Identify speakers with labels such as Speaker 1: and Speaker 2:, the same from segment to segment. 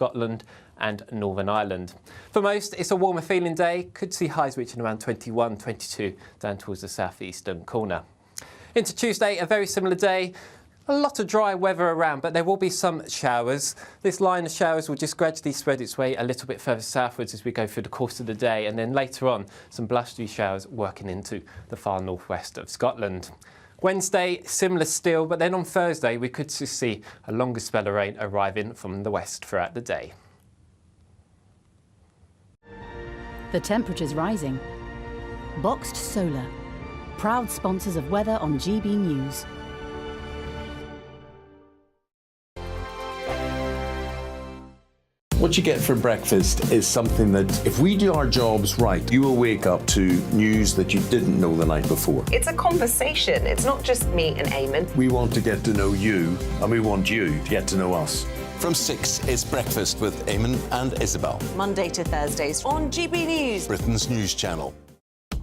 Speaker 1: Scotland and Northern Ireland. For most, it's a warmer feeling day. Could see highs reaching around 21, 22 down towards the southeastern corner. Into Tuesday, a very similar day. A lot of dry weather around, but there will be some showers. This line of showers will just gradually spread its way a little bit further southwards as we go through the course of the day, and then later on, some blustery showers working into the far northwest of Scotland. Wednesday, similar still, but then on Thursday, we could just see a longer spell of rain arriving from the west throughout the day.
Speaker 2: The temperature's rising. Boxed Solar, proud sponsors of weather on GB News.
Speaker 3: What you get for breakfast is something that, if we do our jobs right, you will wake up to news that you didn't know the night before.
Speaker 4: It's a conversation. It's not just me and Eamonn.
Speaker 3: We want to get to know you, and we want you to get to know us.
Speaker 5: From 6, it's Breakfast with Eamonn and Isabel.
Speaker 4: Monday to Thursdays on GB News,
Speaker 5: Britain's news channel.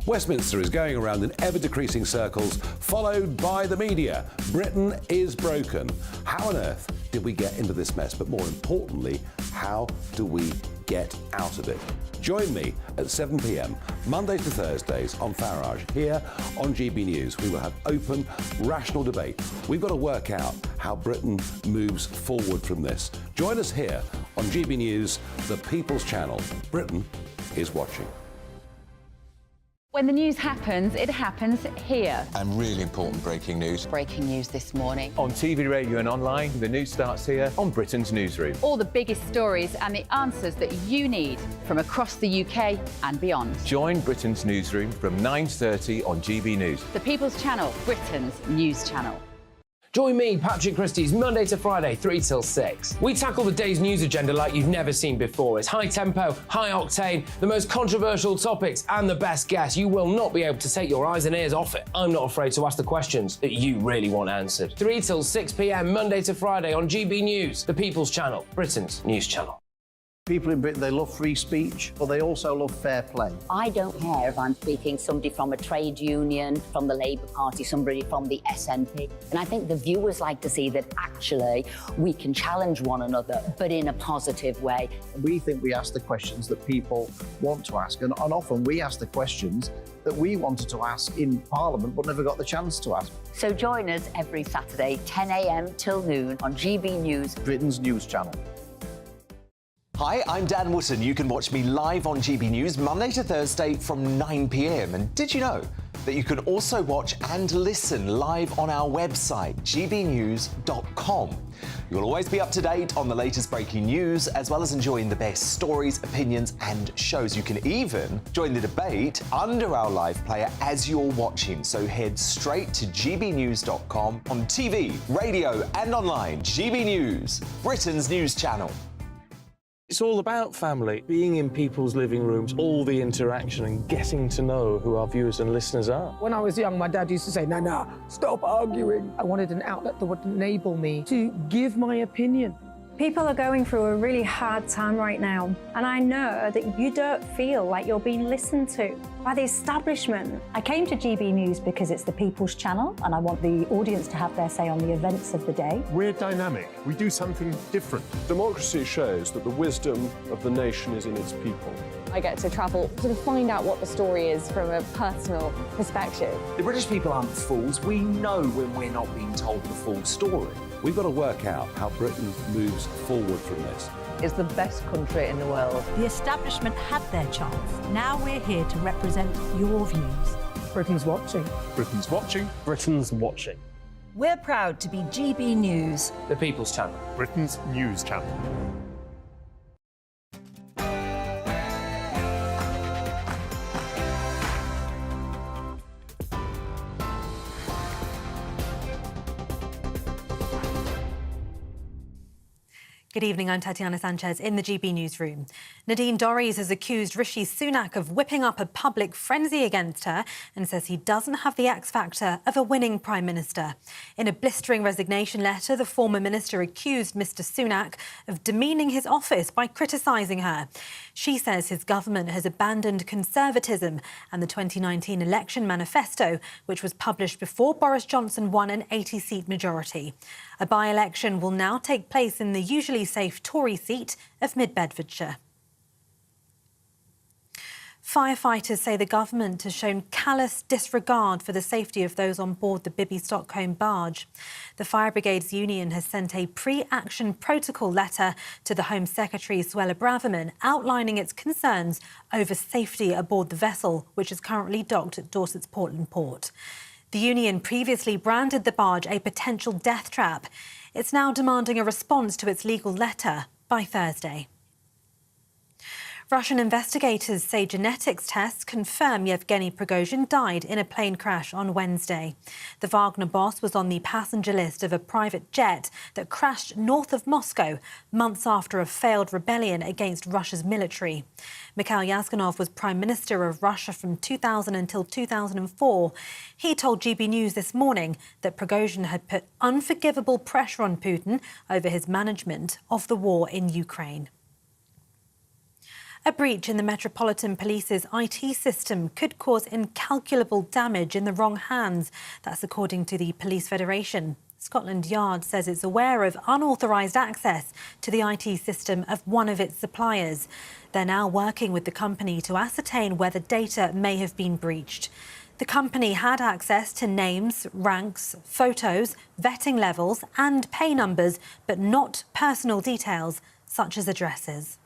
Speaker 6: Westminster is going around in ever-decreasing circles, followed by the media. Britain is broken. How on earth did we get into this mess? But more importantly, how do we get out of it? Join me at 7 p.m, Mondays to Thursdays on Farage, here on GB News. We will have open, rational debate. We've got to work out how Britain moves forward from this. Join us here on GB News, the People's Channel. Britain is watching.
Speaker 7: When the news happens, it happens here.
Speaker 5: And really important breaking news.
Speaker 7: Breaking news this morning.
Speaker 8: On TV, radio and online, the news starts here on Britain's Newsroom.
Speaker 7: All the biggest stories and the answers that you need from across the UK and beyond.
Speaker 8: Join Britain's Newsroom from 9:30 on GB News.
Speaker 7: The People's Channel, Britain's news channel.
Speaker 9: Join me, Patrick Christys, Monday to Friday, 3 till 6. We tackle the day's news agenda like you've never seen before. It's high tempo, high octane, the most controversial topics and the best guests. You will not be able to take your eyes and ears off it. I'm not afraid to ask the questions that you really want answered. 3 till 6 p.m, Monday to Friday on GB News, the People's Channel, Britain's news channel.
Speaker 10: People in Britain, they love free speech, but they also love fair play.
Speaker 11: I don't care if I'm speaking somebody from a trade union, from the Labour Party, somebody from the SNP. And I think the viewers like to see that actually we can challenge one another, but in a positive way.
Speaker 10: We think we ask the questions that people want to ask, and often we ask the questions that we wanted to ask in Parliament but never got the chance to ask.
Speaker 11: So join us every Saturday, 10 a.m. till noon on GB News,
Speaker 10: Britain's news channel.
Speaker 12: Hi, I'm Dan Wootton. You can watch me live on GB News Monday to Thursday from 9 p.m. And did you know that you can also watch and listen live on our website, gbnews.com. You'll always be up to date on the latest breaking news, as well as enjoying the best stories, opinions and shows. You can even join the debate under our live player as you're watching. So head straight to gbnews.com on TV, radio and online. GB News, Britain's news channel.
Speaker 13: It's all about family, being in people's living rooms, all the interaction and getting to know who our viewers and listeners are.
Speaker 14: When I was young, my dad used to say, Nana, stop arguing. I wanted an outlet that would enable me to give my opinion.
Speaker 15: People are going through a really hard time right now, and I know that you don't feel like you're being listened to by the establishment. I came to GB News because it's the People's Channel, and I want the audience to have their say on the events of the day.
Speaker 16: We're dynamic. We do something different.
Speaker 17: Democracy shows that the wisdom of the nation is in its people.
Speaker 18: I get to travel to find out what the story is from a personal perspective.
Speaker 19: The British people aren't fools. We know when we're not being told the full story.
Speaker 6: We've got to work out how Britain moves forward from this.
Speaker 20: It's the best country in the world.
Speaker 21: The establishment had their chance. Now we're here to represent your views.
Speaker 14: Britain's watching.
Speaker 16: Britain's watching.
Speaker 13: Britain's watching.
Speaker 21: We're proud to be GB News,
Speaker 9: the People's Channel,
Speaker 16: Britain's news channel.
Speaker 22: Good evening, I'm Tatiana Sanchez in the GB Newsroom. Nadine Dorries has accused Rishi Sunak of whipping up a public frenzy against her and says he doesn't have the X factor of a winning Prime Minister. In a blistering resignation letter, the former minister accused Mr Sunak of demeaning his office by criticising her. She says his government has abandoned conservatism and the 2019 election manifesto, which was published before Boris Johnson won an 80-seat majority. A by-election will now take place in the usually safe Tory seat of Mid-Bedfordshire. Firefighters say the government has shown callous disregard for the safety of those on board the Bibby Stockholm barge. The Fire Brigades Union has sent a pre-action protocol letter to the Home Secretary, Suella Braverman, outlining its concerns over safety aboard the vessel, which is currently docked at Dorset's Portland port. The union previously branded the barge a potential death trap. It's now demanding a response to its legal letter by Thursday. Russian investigators say genetics tests confirm Yevgeny Prigozhin died in a plane crash on Wednesday. The Wagner boss was on the passenger list of a private jet that crashed north of Moscow months after a failed rebellion against Russia's military. Mikhail Kasyanov was Prime Minister of Russia from 2000 until 2004. He told GB News this morning that Prigozhin had put unforgivable pressure on Putin over his management of the war in Ukraine. A breach in the Metropolitan Police's IT system could cause incalculable damage in the wrong hands. That's according to the Police Federation. Scotland Yard says it's aware of unauthorised access to the IT system of one of its suppliers. They're now working with the company to ascertain whether data may have been breached. The company had access to names, ranks, photos, vetting levels and pay numbers, but not personal details such as addresses.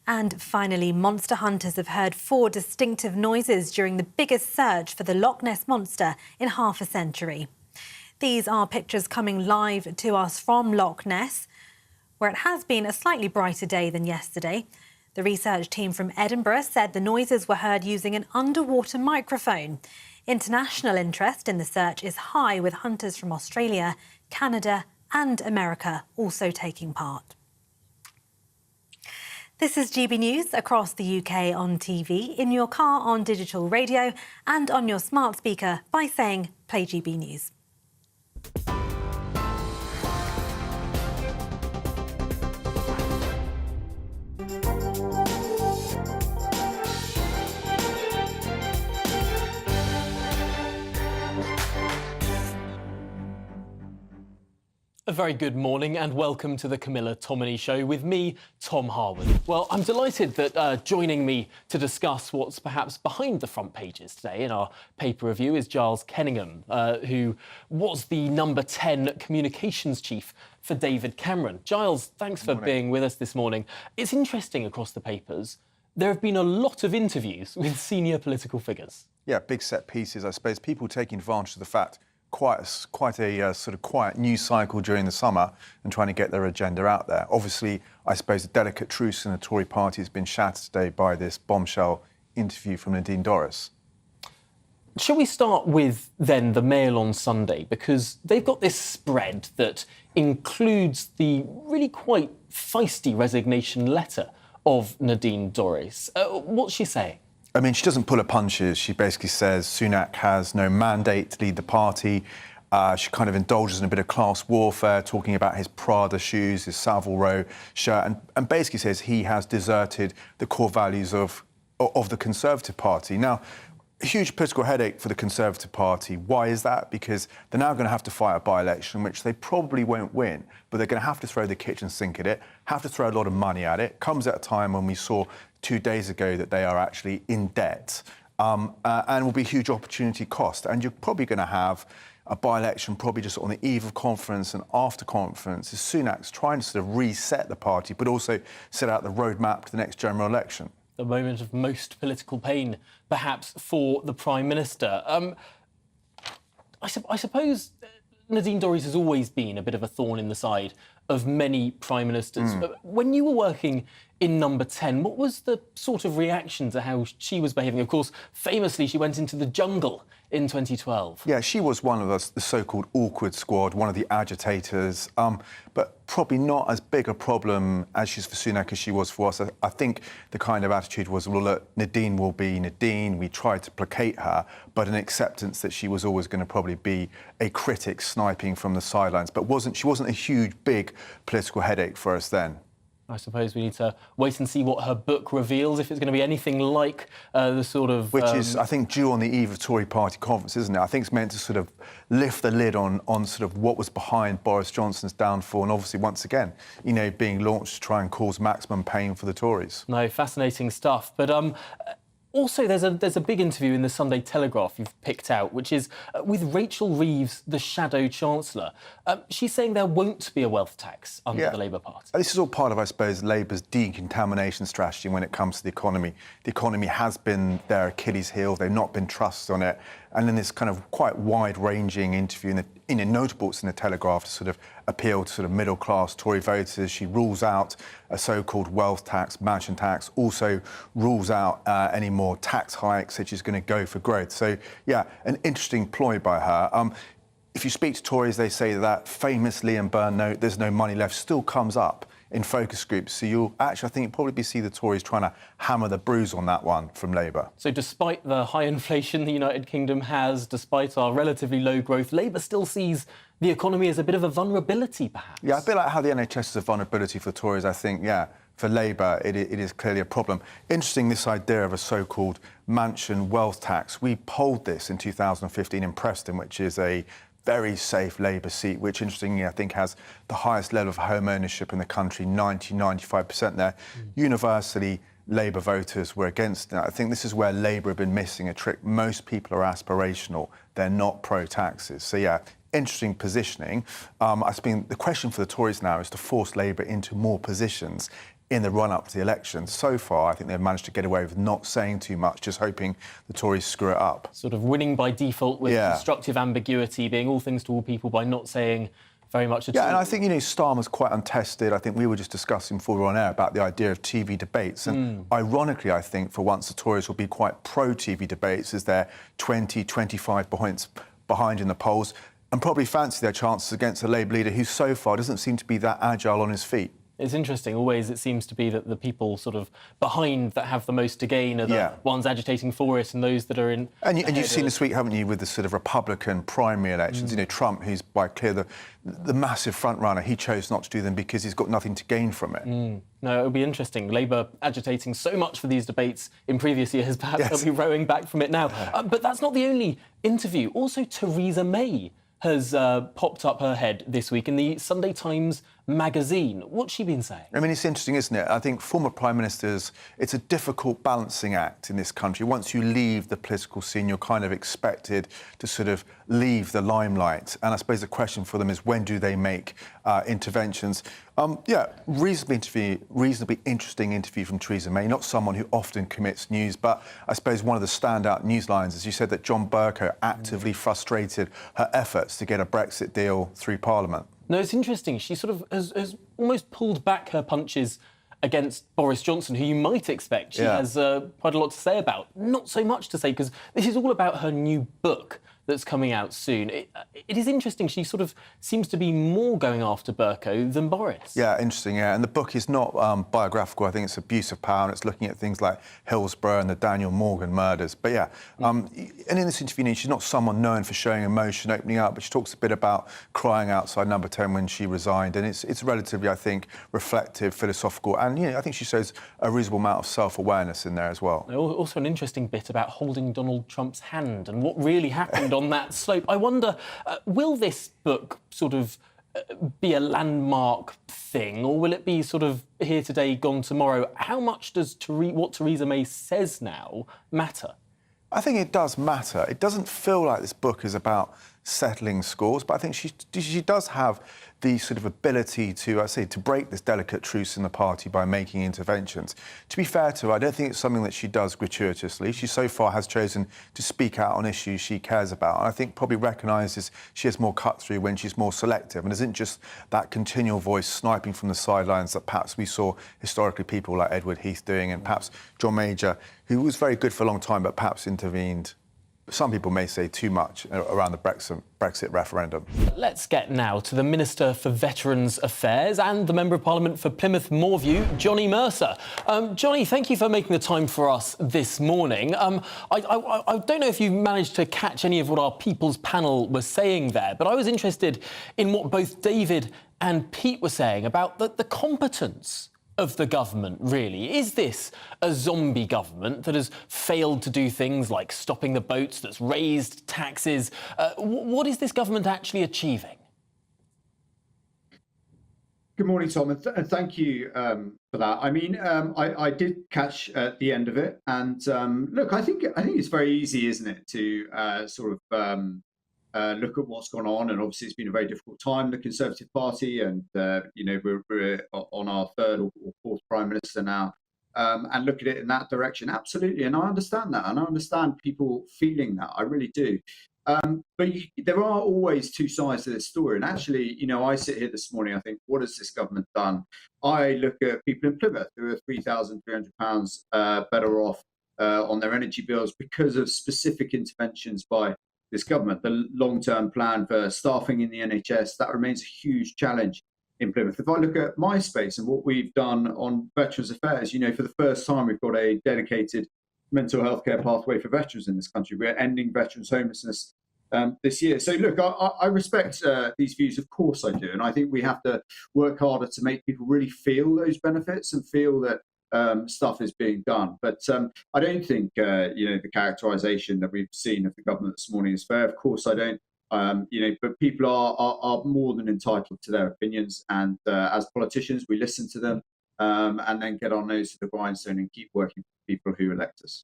Speaker 22: And finally, monster hunters have heard 4 distinctive noises during the biggest search for the Loch Ness Monster in half a century. These are pictures coming live to us from Loch Ness, where it has been a slightly brighter day than yesterday. The research team from Edinburgh said the noises were heard using an underwater microphone. International interest in the search is high, with hunters from Australia, Canada and America also taking part. This is GB News across the UK on TV, in your car on digital radio and on your smart speaker by saying Play GB News.
Speaker 1: A very good morning and welcome to the Camilla Tominey Show with me, Tom Harwood. Well, I'm delighted that joining me to discuss what's perhaps behind the front pages today in our paper review is Giles Kenningham, who was the number 10 communications chief for David Cameron. Giles, thanks for being with us this morning. It's interesting across the papers. There have been a lot of interviews with senior political figures.
Speaker 2: Yeah, big set pieces, I suppose. People taking advantage of the fact quite a sort of quiet news cycle during the summer and trying to get their agenda out there. Obviously, I suppose the delicate truce in the Tory party has been shattered today by this bombshell interview from Nadine Dorries.
Speaker 1: Shall we start with, then, the Mail on Sunday? Because they've got this spread that includes the really quite feisty resignation letter of Nadine Dorries. What's she saying?
Speaker 2: I mean, she doesn't pull her punches. She basically says Sunak has no mandate to lead the party. She kind of indulges in a bit of class warfare, talking about his Prada shoes, his Savile Row shirt, and basically says he has deserted the core values of the Conservative Party. Now, a huge political headache for the Conservative Party. Why is that? Because they're now going to have to fight a by-election, which they probably won't win, but they're going to have to throw the kitchen sink at it, have to throw a lot of money at it. Comes at a time when we saw 2 days ago that they are actually in debt, and will be a huge opportunity cost. And you're probably going to have a by-election probably just on the eve of conference and after conference, as Sunak's trying to sort of reset the party, but also set out the roadmap to the next general election.
Speaker 1: The moment of most political pain, perhaps, for the Prime Minister. I suppose Nadine Dorries has always been a bit of a thorn in the side of many Prime Ministers. When you were working in Number 10, what was the sort of reaction to how she was behaving? Of course, famously, she went into the jungle in 2012.
Speaker 2: Yeah, she was one of the so-called awkward squad, one of the agitators, but probably not as big a problem as she's for Sunak as she was for us. I think the kind of attitude was, well, look, Nadine will be Nadine. We tried to placate her, but an acceptance that she was always going to probably be a critic sniping from the sidelines. But she wasn't a huge, big political headache for us then.
Speaker 1: I suppose we need to wait and see what her book reveals, if it's going to be anything like the sort of...
Speaker 2: Which is, I think, due on the eve of Tory party conference, isn't it? I think it's meant to sort of lift the lid on sort of what was behind Boris Johnson's downfall, and obviously, once again, you know, being launched to try and cause maximum pain for the Tories.
Speaker 1: No, fascinating stuff. But also, there's a big interview in the Sunday Telegraph you've picked out, which is with Rachel Reeves, the Shadow Chancellor. She's saying there won't be a wealth tax under the Labour Party.
Speaker 2: This is all part of, I suppose, Labour's decontamination strategy when it comes to the economy. The economy has been their Achilles heel. They've not been trusted on it. And in this kind of quite wide-ranging interview, notable it's in the Telegraph, to sort of appeal to sort of middle-class Tory voters, she rules out a so-called wealth tax, mansion tax, also rules out any more tax hikes, that she's going to go for growth. So, yeah, an interesting ploy by her. If you speak to Tories, they say that famous Liam Byrne note, "There's no money left," still comes up in focus groups. So you'll actually, I think, you'll probably see the Tories trying to hammer the bruise on that one from Labour.
Speaker 1: So despite the high inflation the United Kingdom has, despite our relatively low growth, Labour still sees the economy as a bit of a vulnerability, perhaps.
Speaker 2: Yeah, a bit like how the NHS is a vulnerability for Tories, I think, yeah. For Labour, it is clearly a problem. Interesting, this idea of a so-called mansion wealth tax. We polled this in 2015 in Preston, which is a very safe Labour seat, which, interestingly, I think has the highest level of home ownership in the country, 95% there. Universally, Labour voters were against it. I think this is where Labour have been missing a trick. Most people are aspirational. They're not pro-taxes. So, yeah, interesting positioning. I think the question for the Tories now is to force Labour into more positions in the run-up to the election. So far, I think they've managed to get away with not saying too much, just hoping the Tories screw it up.
Speaker 1: Sort of winning by default with constructive ambiguity, being all things to all people by not saying very much at all.
Speaker 2: Yeah, and I think, you know, Starmer's quite untested. I think we were just discussing before we were on air about the idea of TV debates. And ironically, I think, for once, the Tories will be quite pro-TV debates, as they're 20, 25 points behind in the polls, and probably fancy their chances against a Labour leader who so far doesn't seem to be that agile on his feet.
Speaker 1: It's interesting. Always it seems to be that the people sort of behind that have the most to gain are the ones agitating for it, and those that are in...
Speaker 2: And you've seen this week, haven't you, with the sort of Republican primary elections? You know, Trump, who's by clear the massive front-runner, he chose not to do them because he's got nothing to gain from it.
Speaker 1: No, it'll be interesting. Labour agitating so much for these debates in previous years, perhaps they'll be rowing back from it now. But that's not the only interview. Also, Theresa May has popped up her head this week in the Sunday Times magazine. What's she been saying?
Speaker 2: I mean, it's interesting, isn't it? I think former Prime Ministers, it's a difficult balancing act in this country. Once you leave the political scene, you're kind of expected to sort of leave the limelight. And I suppose the question for them is, when do they make interventions? Reasonably interesting interview from Theresa May. Not someone who often commits news, but I suppose one of the standout news lines is you said that John Bercow actively frustrated her efforts to get a Brexit deal through Parliament.
Speaker 1: No, it's interesting. She sort of has almost pulled back her punches against Boris Johnson, who you might expect she has quite a lot to say about. Not so much to say, because this is all about her new book that's coming out soon. It is interesting. She sort of seems to be more going after Bercow than Boris.
Speaker 2: Yeah, interesting, yeah. And the book is not biographical. I think it's abuse of power, and it's looking at things like Hillsborough and the Daniel Morgan murders. But, yeah, and in this interview, she's not someone known for showing emotion, opening up, but she talks a bit about crying outside Number 10 when she resigned. And it's relatively, I think, reflective, philosophical, and, you know, I think she shows a reasonable amount of self-awareness in there as well.
Speaker 1: Also an interesting bit about holding Donald Trump's hand and what really happened on that slope. I wonder, will this book sort of be a landmark thing, or will it be sort of here today, gone tomorrow? How much does what Theresa May says now matter?
Speaker 2: I think it does matter. It doesn't feel like this book is about settling scores, but I think she does have the sort of ability to, to break this delicate truce in the party by making interventions. To be fair to her, I don't think it's something that she does gratuitously. She so far has chosen to speak out on issues she cares about, and I think probably recognises she has more cut-through when she's more selective and isn't just that continual voice sniping from the sidelines that perhaps we saw historically people like Edward Heath doing, and perhaps John Major, who was very good for a long time but perhaps intervened, some people may say, too much around the Brexit referendum.
Speaker 1: Let's get now to the Minister for Veterans Affairs and the Member of Parliament for Plymouth Moorview, Johnny Mercer. Johnny, thank you for making the time for us this morning. I don't know if you managed to catch any of what our People's panel was saying there, but I was interested in what both David and Pete were saying about the competence of the government, really? Is this a zombie government that has failed to do things like stopping the boats, that's raised taxes? What is this government actually achieving?
Speaker 3: Good morning, Tom, and thank you for that. I mean, I did catch at the end of it, and look, I think it's very easy, isn't it, to look at what's gone on, and obviously it's been a very difficult time, the Conservative Party, and we're on our third or fourth Prime Minister now, and look at it in that direction. Absolutely, and I understand that, and I understand people feeling that. I really do. But there are always two sides to this story. And actually, I sit here this morning, I think, what has this government done? I look at people in Plymouth who are £3,300 better off on their energy bills because of specific interventions by this government. The long-term plan for staffing in the NHS, that remains a huge challenge in Plymouth. If I look at my space and what we've done on Veterans Affairs, for the first time, we've got a dedicated mental health care pathway for veterans in this country. We're ending veterans homelessness this year. So look, I respect these views, of course I do, and I think we have to work harder to make people really feel those benefits and feel that stuff is being done. But I don't think the characterisation that we've seen of the government this morning is fair. Of course I don't. But people are more than entitled to their opinions, and as politicians we listen to them and then get our nose to the grindstone and keep working for people who elect us.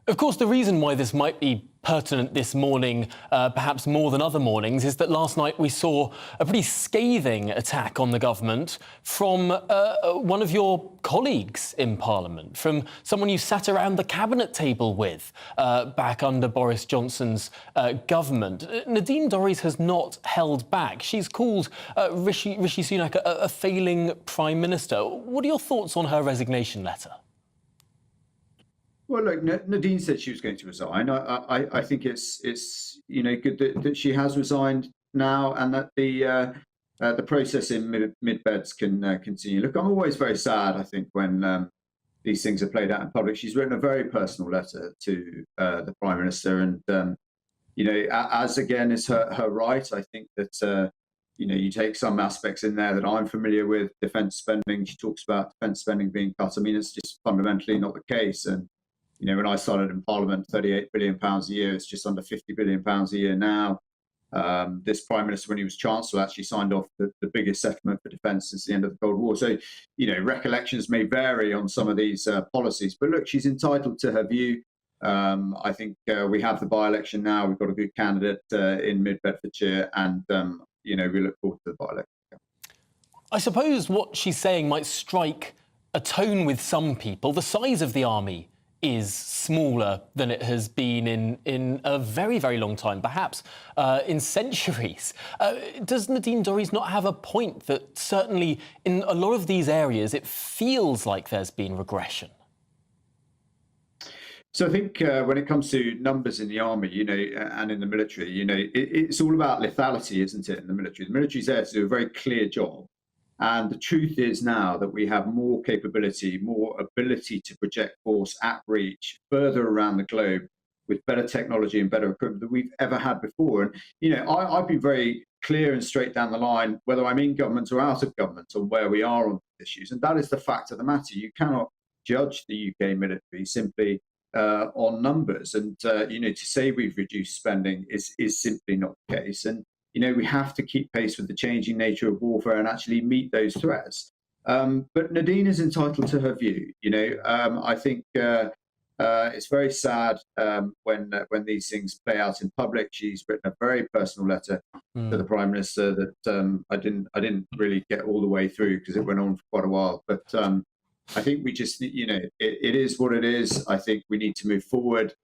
Speaker 1: Of course, the reason why this might be pertinent this morning, perhaps more than other mornings, is that last night we saw a pretty scathing attack on the government from one of your colleagues in Parliament, from someone you sat around the cabinet table with back under Boris Johnson's government. Nadine Dorries has not held back. She's called Rishi Sunak a failing Prime Minister. What are your thoughts on her resignation letter?
Speaker 3: Well, look, Nadine said she was going to resign. I think it's good that she has resigned now, and that the process in mid-beds can continue. Look, I'm always very sad, I think, when these things are played out in public. She's written a very personal letter to the Prime Minister, and as again is her right. I think that you take some aspects in there that I'm familiar with. Defence spending. She talks about defence spending being cut. I mean, it's just fundamentally not the case. And when I started in Parliament, £38 billion a year, it's just under £50 billion a year now. This Prime Minister, when he was Chancellor, actually signed off the biggest settlement for defence since the end of the Cold War. So, recollections may vary on some of these policies. But look, she's entitled to her view. I think we have the by-election now. We've got a good candidate in Mid-Bedfordshire, and, we look forward to the by-election.
Speaker 1: I suppose what she's saying might strike a tone with some people. The size of the army is smaller than it has been in a very, very long time, perhaps in centuries. Does Nadine Dorries not have a point that certainly in a lot of these areas it feels like there's been regression?
Speaker 3: So I think when it comes to numbers in the army, and in the military, it's all about lethality, isn't it, in the military? The military's there to do a very clear job. And the truth is now that we have more capability, more ability to project force at reach further around the globe with better technology and better equipment than we've ever had before. And, I've been very clear and straight down the line, whether I'm in government or out of government, on where we are on issues. And that is the fact of the matter. You cannot judge the UK military simply on numbers. And, to say we've reduced spending is simply not the case. And, we have to keep pace with the changing nature of warfare and actually meet those threats. But Nadine is entitled to her view. I think it's very sad when these things play out in public. She's written a very personal letter to the Prime Minister that I didn't really get all the way through because it went on for quite a while. But I think we just, it is what it is. I think we need to move forward.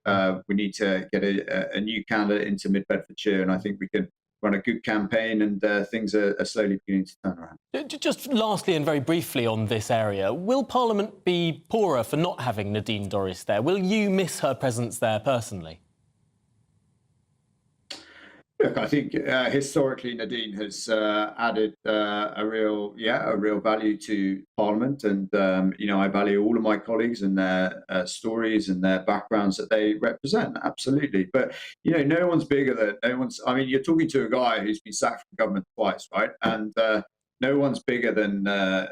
Speaker 3: We need to get a new candidate into Mid-Bedfordshire, and I think we can run a good campaign, and things are slowly beginning to turn around.
Speaker 1: Just lastly and very briefly on this area, will Parliament be poorer for not having Nadine Dorries there? Will you miss her presence there personally?
Speaker 3: Look, I think historically Nadine has added a real value to Parliament, and I value all of my colleagues and their stories and their backgrounds that they represent. Absolutely, but no one's bigger than no one's. I mean, you're talking to a guy who's been sacked from government twice, right? And no one's bigger than the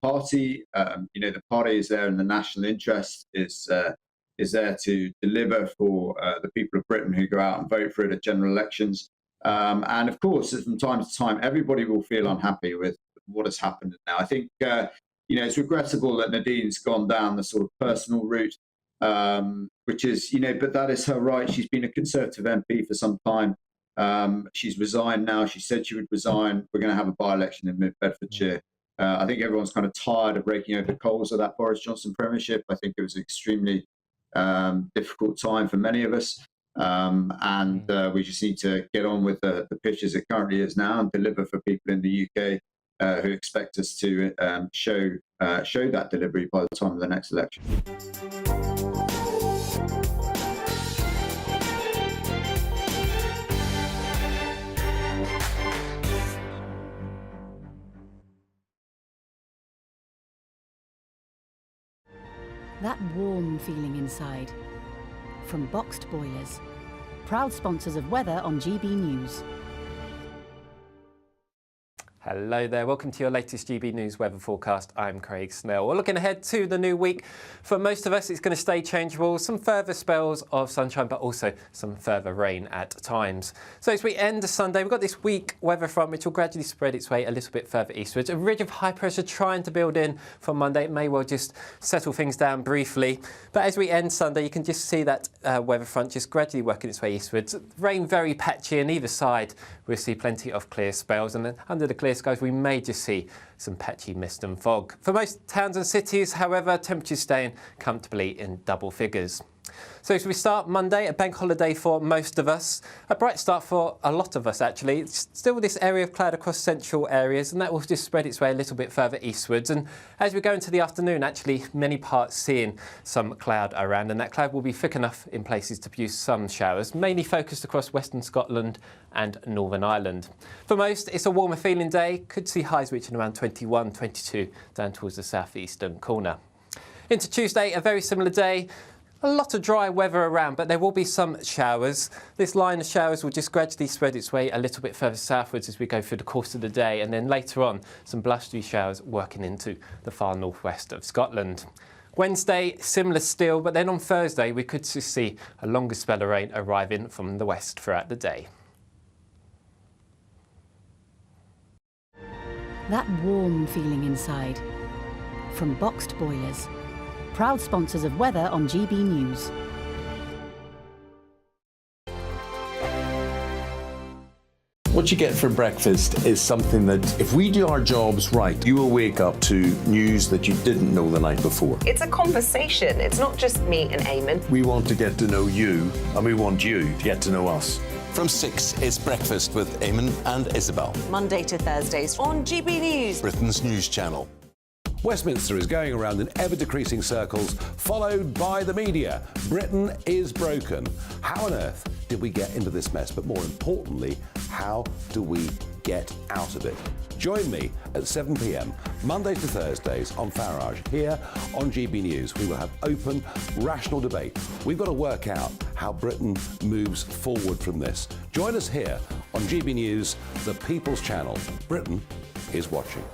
Speaker 3: party. The party is there, and the national interest is there to deliver for the people of Britain who go out and vote for it at general elections. And of course, from time to time, everybody will feel unhappy with what has happened now. I think it's regrettable that Nadine's gone down the sort of personal route, which is, but that is her right. She's been a Conservative MP for some time. She's resigned now. She said she would resign. We're going to have a by-election in Mid-Bedfordshire. I think everyone's kind of tired of raking over the coals of that Boris Johnson premiership. I think it was an extremely difficult time for many of us. And we just need to get on with the pitch as it currently is now and deliver for people in the UK who expect us to show that delivery by the time of the next election.
Speaker 4: That warm feeling inside. From Boxed Boilers, proud sponsors of weather on GB News.
Speaker 5: Hello there, welcome to your latest GB News weather forecast. I'm Craig Snell. We're looking ahead to the new week. For most of us, it's going to stay changeable. Some further spells of sunshine, but also some further rain at times. So as we end Sunday, we've got this weak weather front, which will gradually spread its way a little bit further eastwards. A ridge of high pressure trying to build in from Monday. It may well just settle things down briefly. But as we end Sunday, you can just see that weather front just gradually working its way eastwards. Rain very patchy on either side. We'll see plenty of clear spells, and then under the clear skies we may just see some patchy mist and fog. For most towns and cities, however, temperatures staying comfortably in double figures. So as we start Monday, a bank holiday for most of us. A bright start for a lot of us, actually. It's still this area of cloud across central areas, and that will just spread its way a little bit further eastwards. And as we go into the afternoon, actually, many parts seeing some cloud around, and that cloud will be thick enough in places to produce some showers, mainly focused across western Scotland and Northern Ireland. For most, it's a warmer feeling day. Could see highs reaching around 21, 22 down towards the southeastern corner. Into Tuesday, a very similar day. A lot of dry weather around, but there will be some showers. This line of showers will just gradually spread its way a little bit further southwards as we go through the course of the day, and then later on, some blustery showers working into the far northwest of Scotland. Wednesday, similar still, but then on Thursday, we could just see a longer spell of rain arriving from the west throughout the day.
Speaker 4: That warm feeling inside. From Boxed Boilers, proud sponsors of weather on GB News.
Speaker 23: What you get for breakfast is something that, if we do our jobs right, you will wake up to news that you didn't know the night before.
Speaker 24: It's a conversation. It's not just me and Eamonn.
Speaker 23: We want to get to know you, and we want you to get to know us.
Speaker 25: From 6, it's Breakfast with Eamonn and Isabel.
Speaker 24: Monday to Thursdays on GB News,
Speaker 25: Britain's news channel.
Speaker 6: Westminster is going around in ever-decreasing circles, followed by the media. Britain is broken. How on earth did we get into this mess? But more importantly, how do we get out of it? Join me at 7 p.m, Mondays to Thursdays on Farage, here on GB News. We will have open, rational debate. We've got to work out how Britain moves forward from this. Join us here on GB News, the People's Channel. Britain is watching.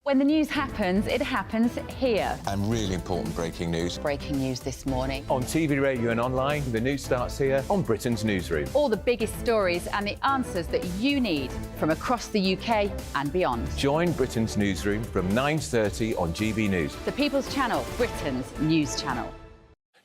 Speaker 7: When the news happens, it happens here.
Speaker 25: And really important breaking news.
Speaker 7: Breaking news this morning.
Speaker 8: On TV, radio and online, the news starts here on Britain's Newsroom.
Speaker 7: All the biggest stories and the answers that you need from across the UK and beyond.
Speaker 8: Join Britain's Newsroom from 9:30 on GB News.
Speaker 7: The People's Channel, Britain's news channel.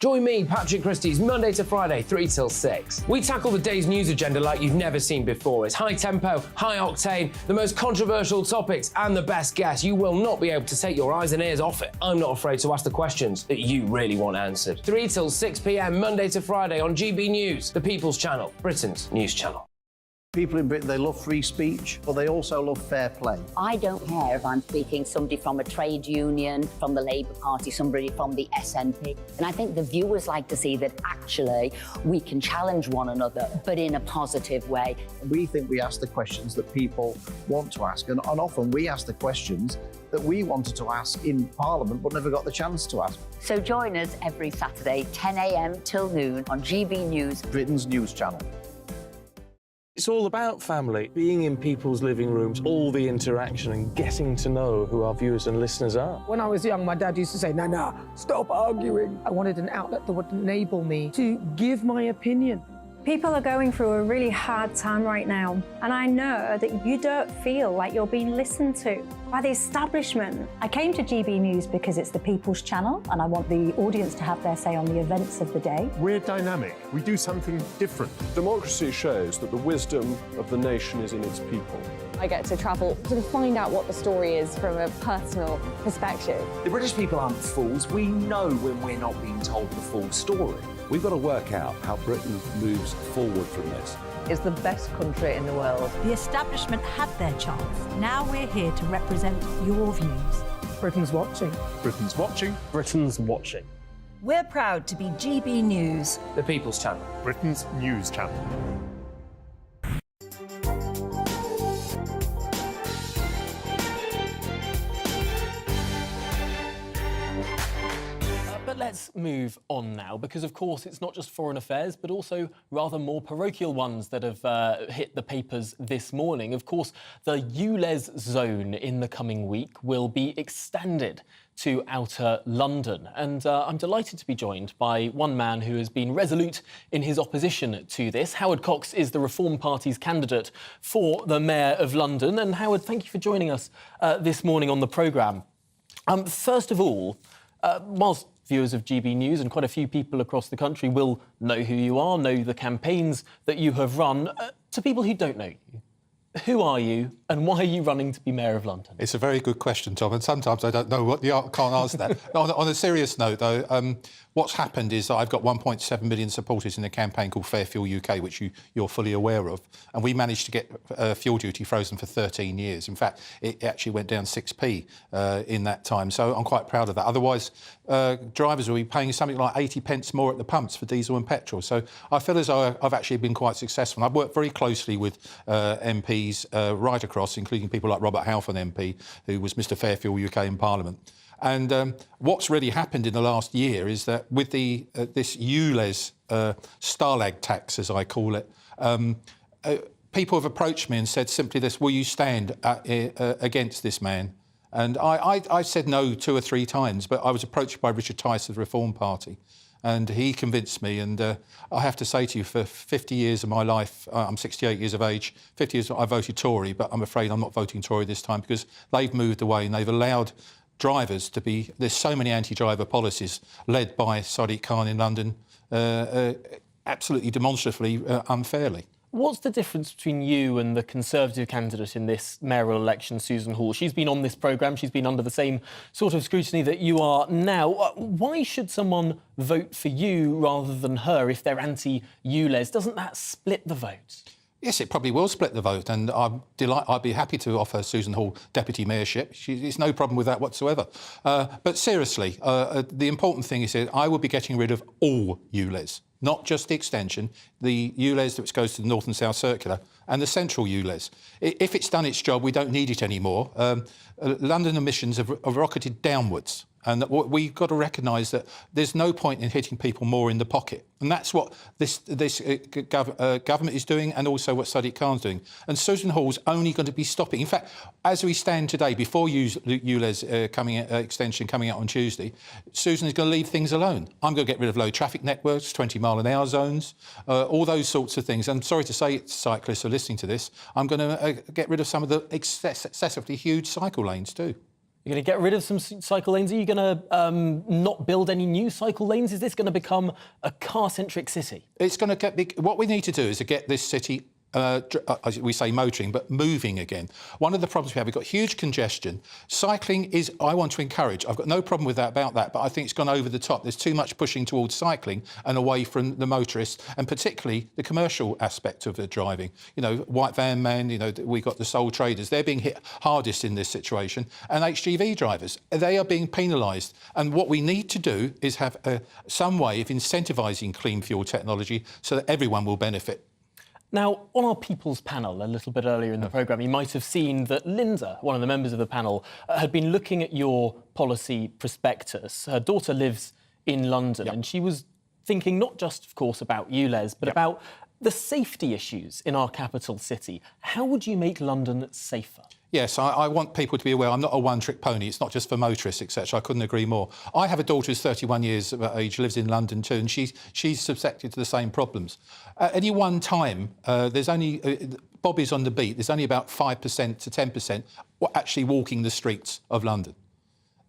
Speaker 9: Join me, Patrick Christys, Monday to Friday, 3 till 6. We tackle the day's news agenda like you've never seen before. It's high tempo, high octane, the most controversial topics and the best guests. You will not be able to take your eyes and ears off it. I'm not afraid to ask the questions that you really want answered. 3 till 6 p.m, Monday to Friday on GB News, the People's Channel, Britain's news channel.
Speaker 10: People in Britain, they love free speech, but they also love fair play.
Speaker 11: I don't care if I'm speaking somebody from a trade union, from the Labour Party, somebody from the SNP. And I think the viewers like to see that actually we can challenge one another, but in a positive way.
Speaker 10: We think we ask the questions that people want to ask, and often we ask the questions that we wanted to ask in Parliament but never got the chance to ask.
Speaker 11: So join us every Saturday, 10 a.m. till noon on GB News,
Speaker 10: Britain's news channel.
Speaker 13: It's all about family, being in people's living rooms, all the interaction and getting to know who our viewers and listeners are.
Speaker 14: When I was young, my dad used to say, "Nana, stop arguing." I wanted an outlet that would enable me to give my opinion.
Speaker 12: People are going through a really hard time right now, and I know that you don't feel like you're being listened to by the establishment.
Speaker 21: I came to GB News because it's the people's channel and I want the audience to have their say on the events of the day.
Speaker 16: We're dynamic. We do something different.
Speaker 15: Democracy shows that the wisdom of the nation is in its people.
Speaker 17: I get to travel to find out what the story is from a personal perspective.
Speaker 18: The British people aren't fools. We know when we're not being told the full story.
Speaker 6: We've got to work out how Britain moves forward from this.
Speaker 20: It's the best country in the world.
Speaker 21: The establishment had their chance. Now we're here to represent your views.
Speaker 14: Britain's watching.
Speaker 16: Britain's watching.
Speaker 13: Britain's watching.
Speaker 21: We're proud to be GB News,
Speaker 9: The People's Channel.
Speaker 16: Britain's news channel.
Speaker 1: But let's move on now, because of course it's not just foreign affairs, but also rather more parochial ones that have hit the papers this morning. Of course, the ULEZ zone in the coming week will be extended to outer London. And I'm delighted to be joined by one man who has been resolute in his opposition to this. Howard Cox is the Reform Party's candidate for the Mayor of London. And Howard, thank you for joining us this morning on the programme. First of all, whilst viewers of GB News and quite a few people across the country will know who you are, know the campaigns that you have run, to people who don't know you, who are you and why are you running to be Mayor of London?
Speaker 19: It's a very good question, Tom, and sometimes I don't know can't answer that. On a serious note, though, what's happened is that I've got 1.7 million supporters in a campaign called Fair Fuel UK, which you're fully aware of, and we managed to get fuel duty frozen for 13 years. In fact, it actually went down 6p in that time, so I'm quite proud of that. Otherwise, drivers will be paying something like 80 pence more at the pumps for diesel and petrol. So I feel as though I've actually been quite successful. And I've worked very closely with MPs right across, including people like Robert Halfon MP, who was Mr Fair Fuel UK in Parliament. And what's really happened in the last year is that with the this ULEZ Stalag tax, as I call it, people have approached me and said simply this: will you stand against this man? And I said no 2 or 3 times, but I was approached by Richard Tice of the Reform Party, and he convinced me. And I have to say to you, for 50 years of my life, I'm 68 years of age, 50 years I voted Tory, but I'm afraid I'm not voting Tory this time because they've moved away and they've allowed drivers to be... There's so many anti-driver policies led by Sadiq Khan in London, absolutely demonstratively unfairly.
Speaker 1: What's the difference between you and the Conservative candidate in this mayoral election, Susan Hall? She's been on this programme, she's been under the same sort of scrutiny that you are now. Why should someone vote for you rather than her if they're anti-ULEZ? Doesn't that split the vote?
Speaker 19: Yes, it probably will split the vote, and I'd be happy to offer Susan Hall deputy mayorship. There's no problem with that whatsoever. But seriously, the important thing is that I will be getting rid of all ULEZ, not just the extension, the ULEZ that goes to the North and South Circular, and the central ULEZ. If it's done its job, we don't need it anymore. London emissions have rocketed downwards. And we've got to recognise that there's no point in hitting people more in the pocket. And that's what this government is doing, and also what Sadiq Khan's doing. And Susan Hall's only going to be stopping. In fact, as we stand today, before ULEZ extension coming out on Tuesday, Susan is going to leave things alone. I'm going to get rid of low traffic networks, 20-mile-an-hour zones, all those sorts of things. I'm sorry to say, cyclists are listening to this, I'm going to get rid of some of the excessively huge cycle lanes too.
Speaker 1: You're going to get rid of some cycle lanes? Are you going to not build any new cycle lanes? Is this going to become a car-centric city?
Speaker 19: It's going to get... What we need to do is to get this city... as we say motoring, but moving again. One of the problems we have, we've got huge congestion. Cycling is, I want to encourage. I've got no problem with that about that, but I think it's gone over the top. There's too much pushing towards cycling and away from the motorists, and particularly the commercial aspect of the driving. You know, white van man, you know, we've got the sole traders. They're being hit hardest in this situation. And HGV drivers, they are being penalised. And what we need to do is have some way of incentivising clean fuel technology so that everyone will benefit.
Speaker 1: Now, on our People's panel a little bit earlier in the programme, you might have seen that Linda, one of the members of the panel, had been looking at your policy prospectus. Her daughter lives in London, and she was thinking not just, of course, about ULEZ, but about The safety issues in our capital city, how would you make London safer?
Speaker 19: Yes, I want people to be aware I'm not a one-trick pony. It's not just for motorists, etc. I couldn't agree more. I have a daughter who's 31 years of age, lives in London too, and she's subjected to the same problems. At any one time, there's only bobbies on the beat. There's only about 5% to 10% actually walking the streets of London.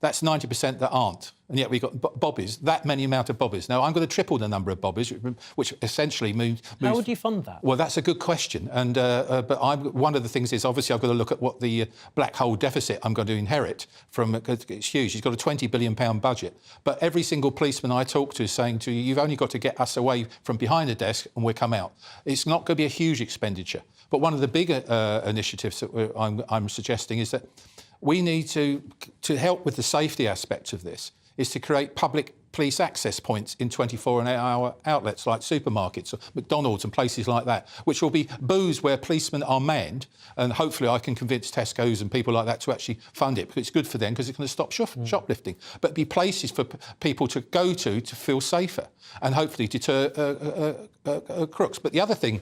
Speaker 19: That's 90% that aren't. And yet we've got bobbies, that many amount of bobbies. Now, I'm going to triple the number of bobbies, which essentially moves...
Speaker 1: How would you fund that?
Speaker 19: Well, that's a good question. And but one of the things is, obviously, I've got to look at what the black hole deficit I'm going to inherit from... It's huge. He's got a £20 billion budget. But every single policeman I talk to is saying to you, you've only got to get us away from behind the desk and we'll come out. It's not going to be a huge expenditure. But one of the bigger initiatives that I'm suggesting is that we need to help with the safety aspects of this, is to create public police access points in 24-hour outlets like supermarkets or McDonald's and places like that, which will be booths where policemen are manned, and hopefully I can convince Tesco's and people like that to actually fund it, because it's good for them, because it's going to stop shoplifting. But be places for people to go to feel safer and hopefully deter crooks. But the other thing,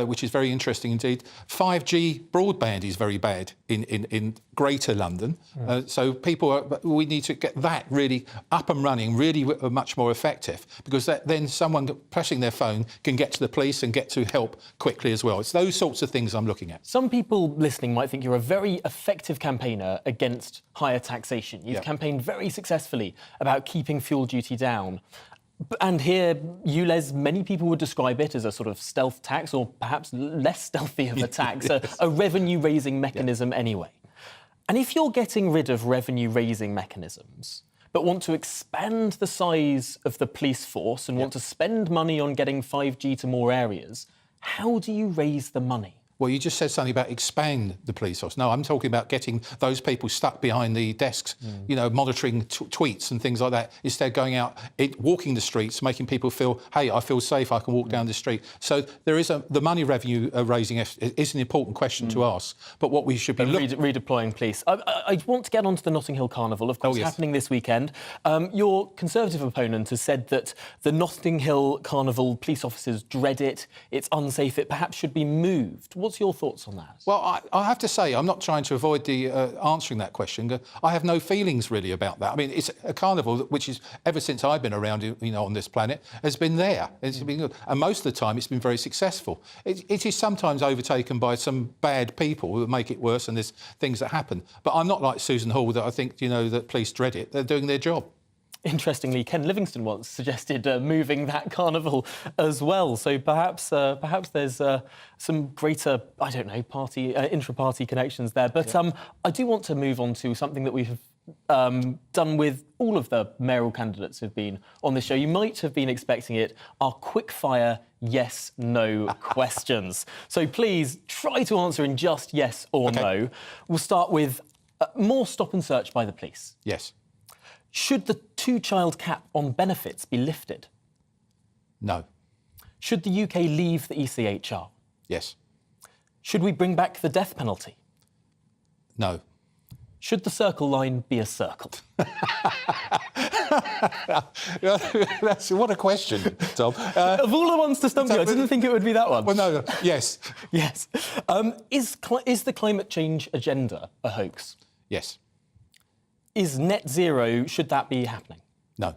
Speaker 19: which is very interesting indeed, 5G broadband is very bad in Greater London. So we need to get that really up and running, really much more effective, because then someone pressing their phone can get to the police and get to help quickly as well. It's those sorts of things I'm looking at.
Speaker 1: Some people listening might think you're a very effective campaigner against higher taxation. You've campaigned very successfully about keeping fuel duty down. And here, ULEZ, many people would describe it as a sort of stealth tax, or perhaps less stealthy of a tax, a revenue-raising mechanism anyway. And if you're getting rid of revenue-raising mechanisms, but want to expand the size of the police force and want to spend money on getting 5G to more areas, how do you raise the money?
Speaker 19: Well, you just said something about expand the police force. No, I'm talking about getting those people stuck behind the desks, you know, monitoring tweets and things like that, instead of going out, walking the streets, making people feel, hey, I feel safe, I can walk down the street. So there is the money revenue raising is an important question to ask. But what we should be
Speaker 1: redeploying police. I want to get onto the Notting Hill Carnival, of course, happening this weekend. Your Conservative opponent has said that the Notting Hill Carnival police officers dread it, it's unsafe, it perhaps should be moved. What's your thoughts on that?
Speaker 19: Well, I have to say, I'm not trying to avoid the answering that question. I have no feelings really about that. I mean, it's a carnival which is, ever since I've been around, you know, on this planet, has been there. It's been good. And most of the time, it's been very successful. It is sometimes overtaken by some bad people who make it worse, and there's things that happen. But I'm not like Susan Hall, that I think, you know, that police dread it. They're doing their job.
Speaker 1: Interestingly, Ken Livingstone once suggested moving that carnival as well. So perhaps there's some greater, I don't know, intra-party connections there. But I do want to move on to something that we've done with all of the mayoral candidates who've been on this show. You might have been expecting it, our quick-fire yes-no questions. So please try to answer in just yes or no. We'll start with more stop and search by the police.
Speaker 19: Yes.
Speaker 1: Should the two-child cap on benefits be lifted?
Speaker 19: No.
Speaker 1: Should the UK leave the ECHR?
Speaker 19: Yes.
Speaker 1: Should we bring back the death penalty?
Speaker 19: No.
Speaker 1: Should the Circle Line be a circle?
Speaker 19: What a question, Tom.
Speaker 1: Of all the ones to stump you, I didn't think it would be that one.
Speaker 19: Well, no. Yes.
Speaker 1: Yes. Is the climate change agenda a hoax?
Speaker 19: Yes.
Speaker 1: Is net zero, should that be happening?
Speaker 19: No.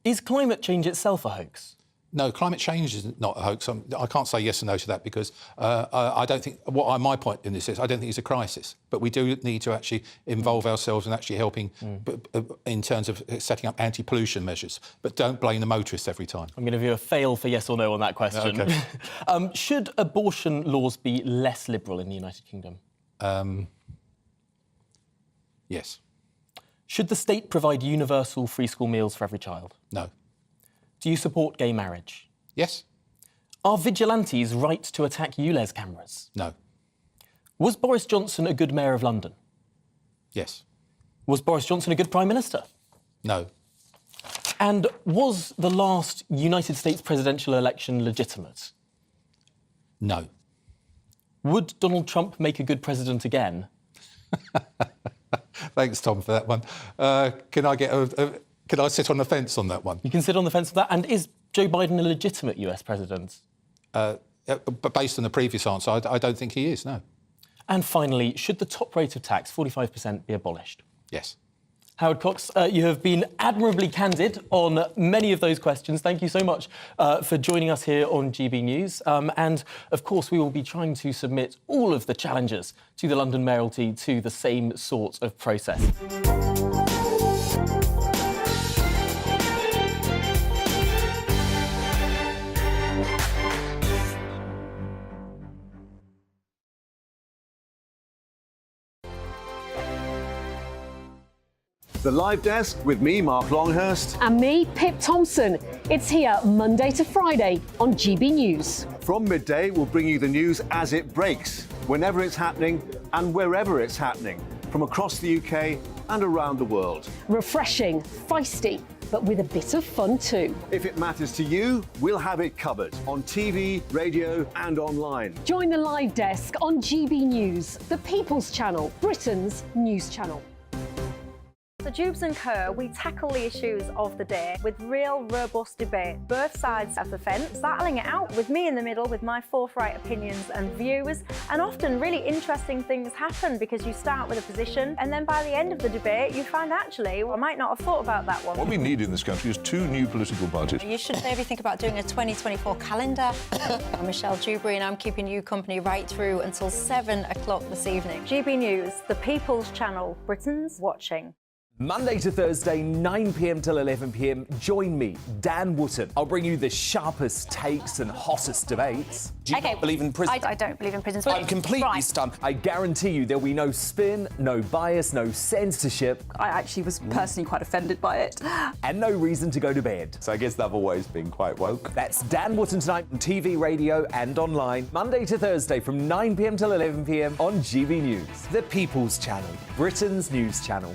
Speaker 1: Is climate change itself a hoax?
Speaker 19: No, climate change is not a hoax. I can't say yes or no to that, because I don't think... my point in this is, I don't think it's a crisis. But we do need to actually involve ourselves in actually helping in terms of setting up anti-pollution measures. But don't blame the motorists every time. I'm
Speaker 1: going to give you a fail for yes or no on that question. Okay. Should abortion laws be less liberal in the United Kingdom?
Speaker 19: Yes.
Speaker 1: Should the state provide universal free school meals for every child?
Speaker 19: No.
Speaker 1: Do you support gay marriage?
Speaker 19: Yes.
Speaker 1: Are vigilantes right to attack ULEZ cameras?
Speaker 19: No.
Speaker 1: Was Boris Johnson a good mayor of London?
Speaker 19: Yes.
Speaker 1: Was Boris Johnson a good prime minister?
Speaker 19: No.
Speaker 1: And was the last United States presidential election legitimate?
Speaker 19: No.
Speaker 1: Would Donald Trump make a good president again?
Speaker 19: Thanks, Tom, for that one. Can I sit on the fence on that one?
Speaker 1: You can sit on the fence for that. And is Joe Biden a legitimate US president?
Speaker 19: But based on the previous answer, I don't think he is, no.
Speaker 1: And finally, should the top rate of tax, 45%, be abolished?
Speaker 19: Yes.
Speaker 1: Howard Cox, you have been admirably candid on many of those questions. Thank you so much for joining us here on GB News. And, of course, we will be trying to submit all of the challengers to the London Mayoralty to the same sort of process.
Speaker 2: The Live Desk with me, Mark Longhurst.
Speaker 3: And me, Pip Thompson. It's here Monday to Friday on GB News.
Speaker 2: From midday, we'll bring you the news as it breaks, whenever it's happening and wherever it's happening, from across the UK and around the world.
Speaker 3: Refreshing, feisty, but with a bit of fun too.
Speaker 2: If it matters to you, we'll have it covered on TV, radio and online.
Speaker 3: Join the Live Desk on GB News, the People's Channel, Britain's news channel.
Speaker 12: So Jubes and Kerr, we tackle the issues of the day with real, robust debate. Both sides of the fence, battling it out with me in the middle with my forthright opinions and views. And often really interesting things happen because you start with a position and then by the end of the debate you find actually, I might not have thought about that one.
Speaker 4: What we need in this country is 2 new political parties.
Speaker 5: You should maybe think about doing a 2024 calendar. I'm Michelle Dewberry and I'm keeping you company right through until 7 o'clock this evening.
Speaker 12: GB News, the People's Channel, Britain's watching.
Speaker 18: Monday to Thursday, 9 p.m. till 11 p.m. Join me, Dan Wootton. I'll bring you the sharpest takes and hottest debates.
Speaker 5: Do you not believe in prisons?
Speaker 12: I don't believe in prisons.
Speaker 18: I'm completely stunned. I guarantee you there'll be no spin, no bias, no censorship.
Speaker 22: I actually was personally quite offended by it.
Speaker 18: And no reason to go to bed.
Speaker 23: So I guess they've always been quite woke.
Speaker 18: That's Dan Wootton tonight on TV, radio and online. Monday to Thursday from 9 p.m. till 11 p.m. on GB News. The People's Channel, Britain's news channel.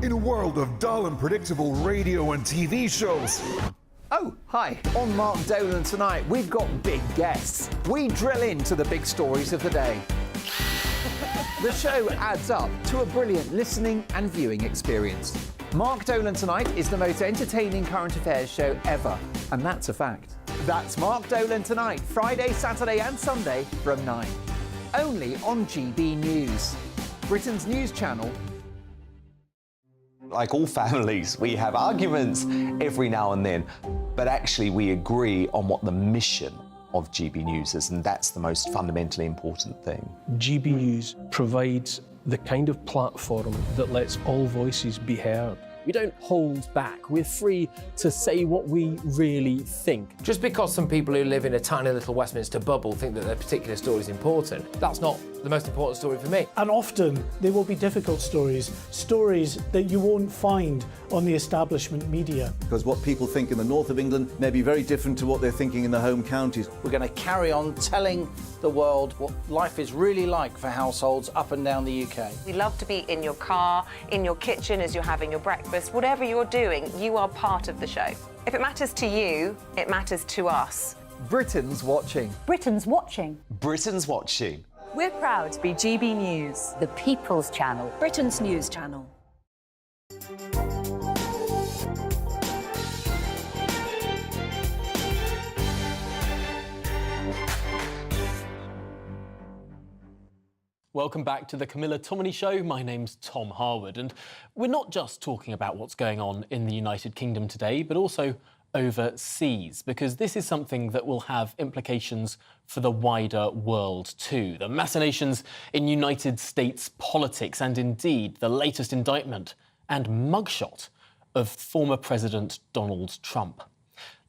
Speaker 4: In a world of dull and predictable radio and TV shows.
Speaker 18: Oh, hi. On Mark Dolan tonight, we've got big guests. We drill into the big stories of the day. The show adds up to a brilliant listening and viewing experience. Mark Dolan Tonight is the most entertaining current affairs show ever, and that's a fact. That's Mark Dolan Tonight, Friday, Saturday and Sunday from 9. Only on GB News, Britain's news channel.
Speaker 23: Like all families, we have arguments every now and then, but actually we agree on what the mission of GB News is, and that's the most fundamentally important thing.
Speaker 13: GB News provides the kind of platform that lets all voices be heard.
Speaker 1: We don't hold back. We're free to say what we really think.
Speaker 9: Just because some people who live in a tiny little Westminster bubble think that their particular story is important, that's not the most important story for me.
Speaker 26: And often they will be difficult stories, stories that you won't find on the establishment media.
Speaker 10: Because what people think in the north of England may be very different to what they're thinking in the home counties.
Speaker 27: We're going to carry on telling the world what life is really like for households up and down the UK.
Speaker 24: We love to be in your car, in your kitchen as you're having your breakfast. Whatever you're doing, you are part of the show. If it matters to you, it matters to us.
Speaker 18: Britain's watching.
Speaker 21: Britain's watching.
Speaker 23: Britain's watching.
Speaker 24: We're proud to be GB News,
Speaker 11: the People's Channel,
Speaker 24: Britain's news channel.
Speaker 1: Welcome back to the Camilla Tominey Show. My name's Tom Harwood, and we're not just talking about what's going on in the United Kingdom today, but also overseas, because this is something that will have implications for the wider world too. The machinations in United States politics, and indeed the latest indictment and mugshot of former President Donald Trump.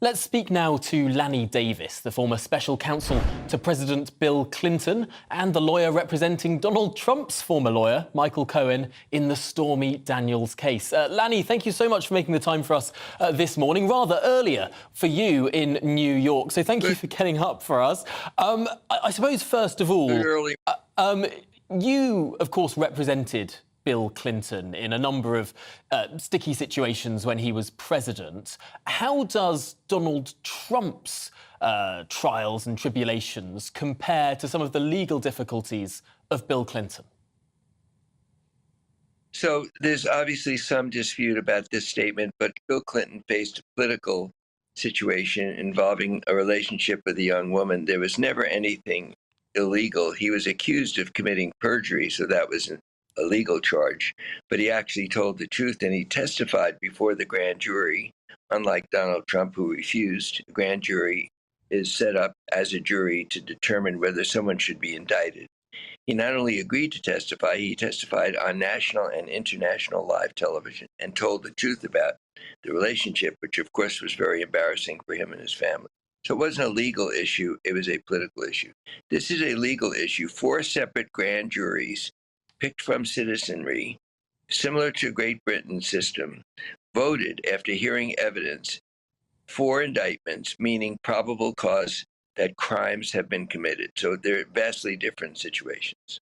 Speaker 1: Let's speak now to Lanny Davis, the former special counsel to President Bill Clinton and the lawyer representing Donald Trump's former lawyer, Michael Cohen, in the Stormy Daniels case. Lanny, thank you so much for making the time for us this morning, rather earlier for you in New York. So thank you for getting up for us. I suppose, first of all, you, of course, represented Bill Clinton in a number of sticky situations when he was president. How does Donald Trump's trials and tribulations compare to some of the legal difficulties of Bill Clinton?
Speaker 28: So there's obviously some dispute about this statement, but Bill Clinton faced political
Speaker 6: situation involving a relationship with a young woman. There was never anything illegal. He was accused of committing perjury, so that was a legal charge. But he actually told the truth, and he testified before the grand jury, unlike Donald Trump, who refused. The grand jury is set up as a jury to determine whether someone should be indicted. He not only agreed to testify, he testified on national and international live television and told the truth about the relationship, which of course was very embarrassing for him and his family. So it wasn't a legal issue, it was a political issue. This is a legal issue. 4 separate grand juries picked from citizenry, similar to Great Britain's system, voted after hearing evidence for indictments, meaning probable cause that crimes have been committed. So they're vastly different situations.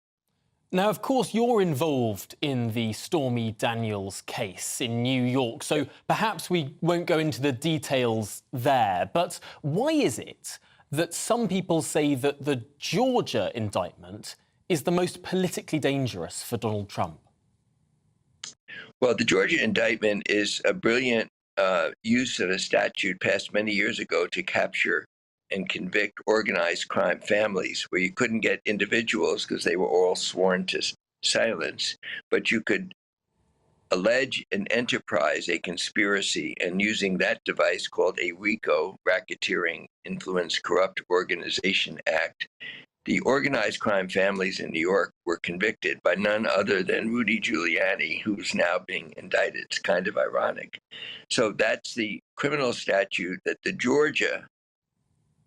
Speaker 1: Now, of course, you're involved in the Stormy Daniels case in New York, so perhaps we won't go into the details there. But why is it that some people say that the Georgia indictment is the most politically dangerous for Donald Trump?
Speaker 6: Well, the Georgia indictment is a brilliant use of a statute passed many years ago to capture and convict organized crime families, where you couldn't get individuals because they were all sworn to silence, but you could allege an enterprise, a conspiracy, and using that device called a RICO, Racketeering Influence Corrupt Organization Act, the organized crime families in New York were convicted by none other than Rudy Giuliani, who's now being indicted. It's kind of ironic. So that's the criminal statute that the Georgia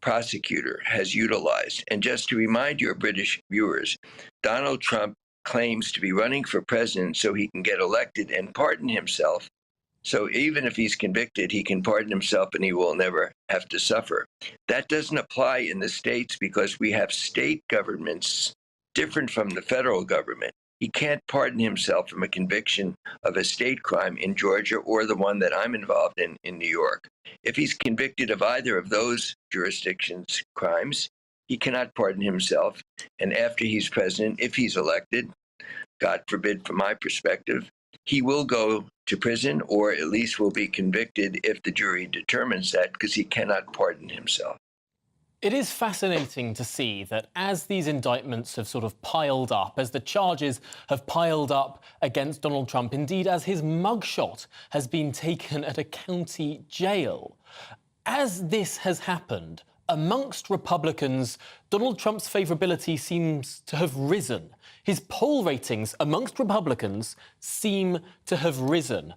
Speaker 6: prosecutor has utilized. And just to remind your British viewers, Donald Trump claims to be running for president so he can get elected and pardon himself. So even if he's convicted, he can pardon himself and he will never have to suffer. That doesn't apply in the states because we have state governments different from the federal government. He can't pardon himself from a conviction of a state crime in Georgia or the one that I'm involved in New York. If he's convicted of either of those jurisdictions' crimes, he cannot pardon himself. And after he's president, if he's elected, God forbid from my perspective, he will go to prison or at least will be convicted if the jury determines that, because he cannot pardon himself.
Speaker 1: It is fascinating to see that as these indictments have sort of piled up, as the charges have piled up against Donald Trump, indeed as his mugshot has been taken at a county jail, as this has happened, amongst Republicans, Donald Trump's favourability seems to have risen. His poll ratings amongst Republicans seem to have risen.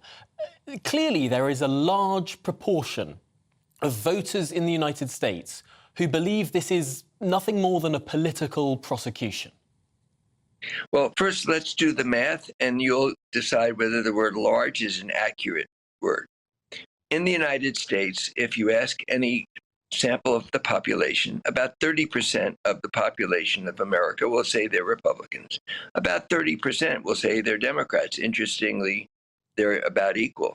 Speaker 1: Clearly, there is a large proportion of voters in the United States who believe this is nothing more than a political prosecution.
Speaker 6: Well, first, let's do the math, and you'll decide whether the word large is an accurate word. In the United States, if you ask any sample of the population, about 30% of the population of America will say they're Republicans. About 30% will say they're Democrats. Interestingly, they're about equal.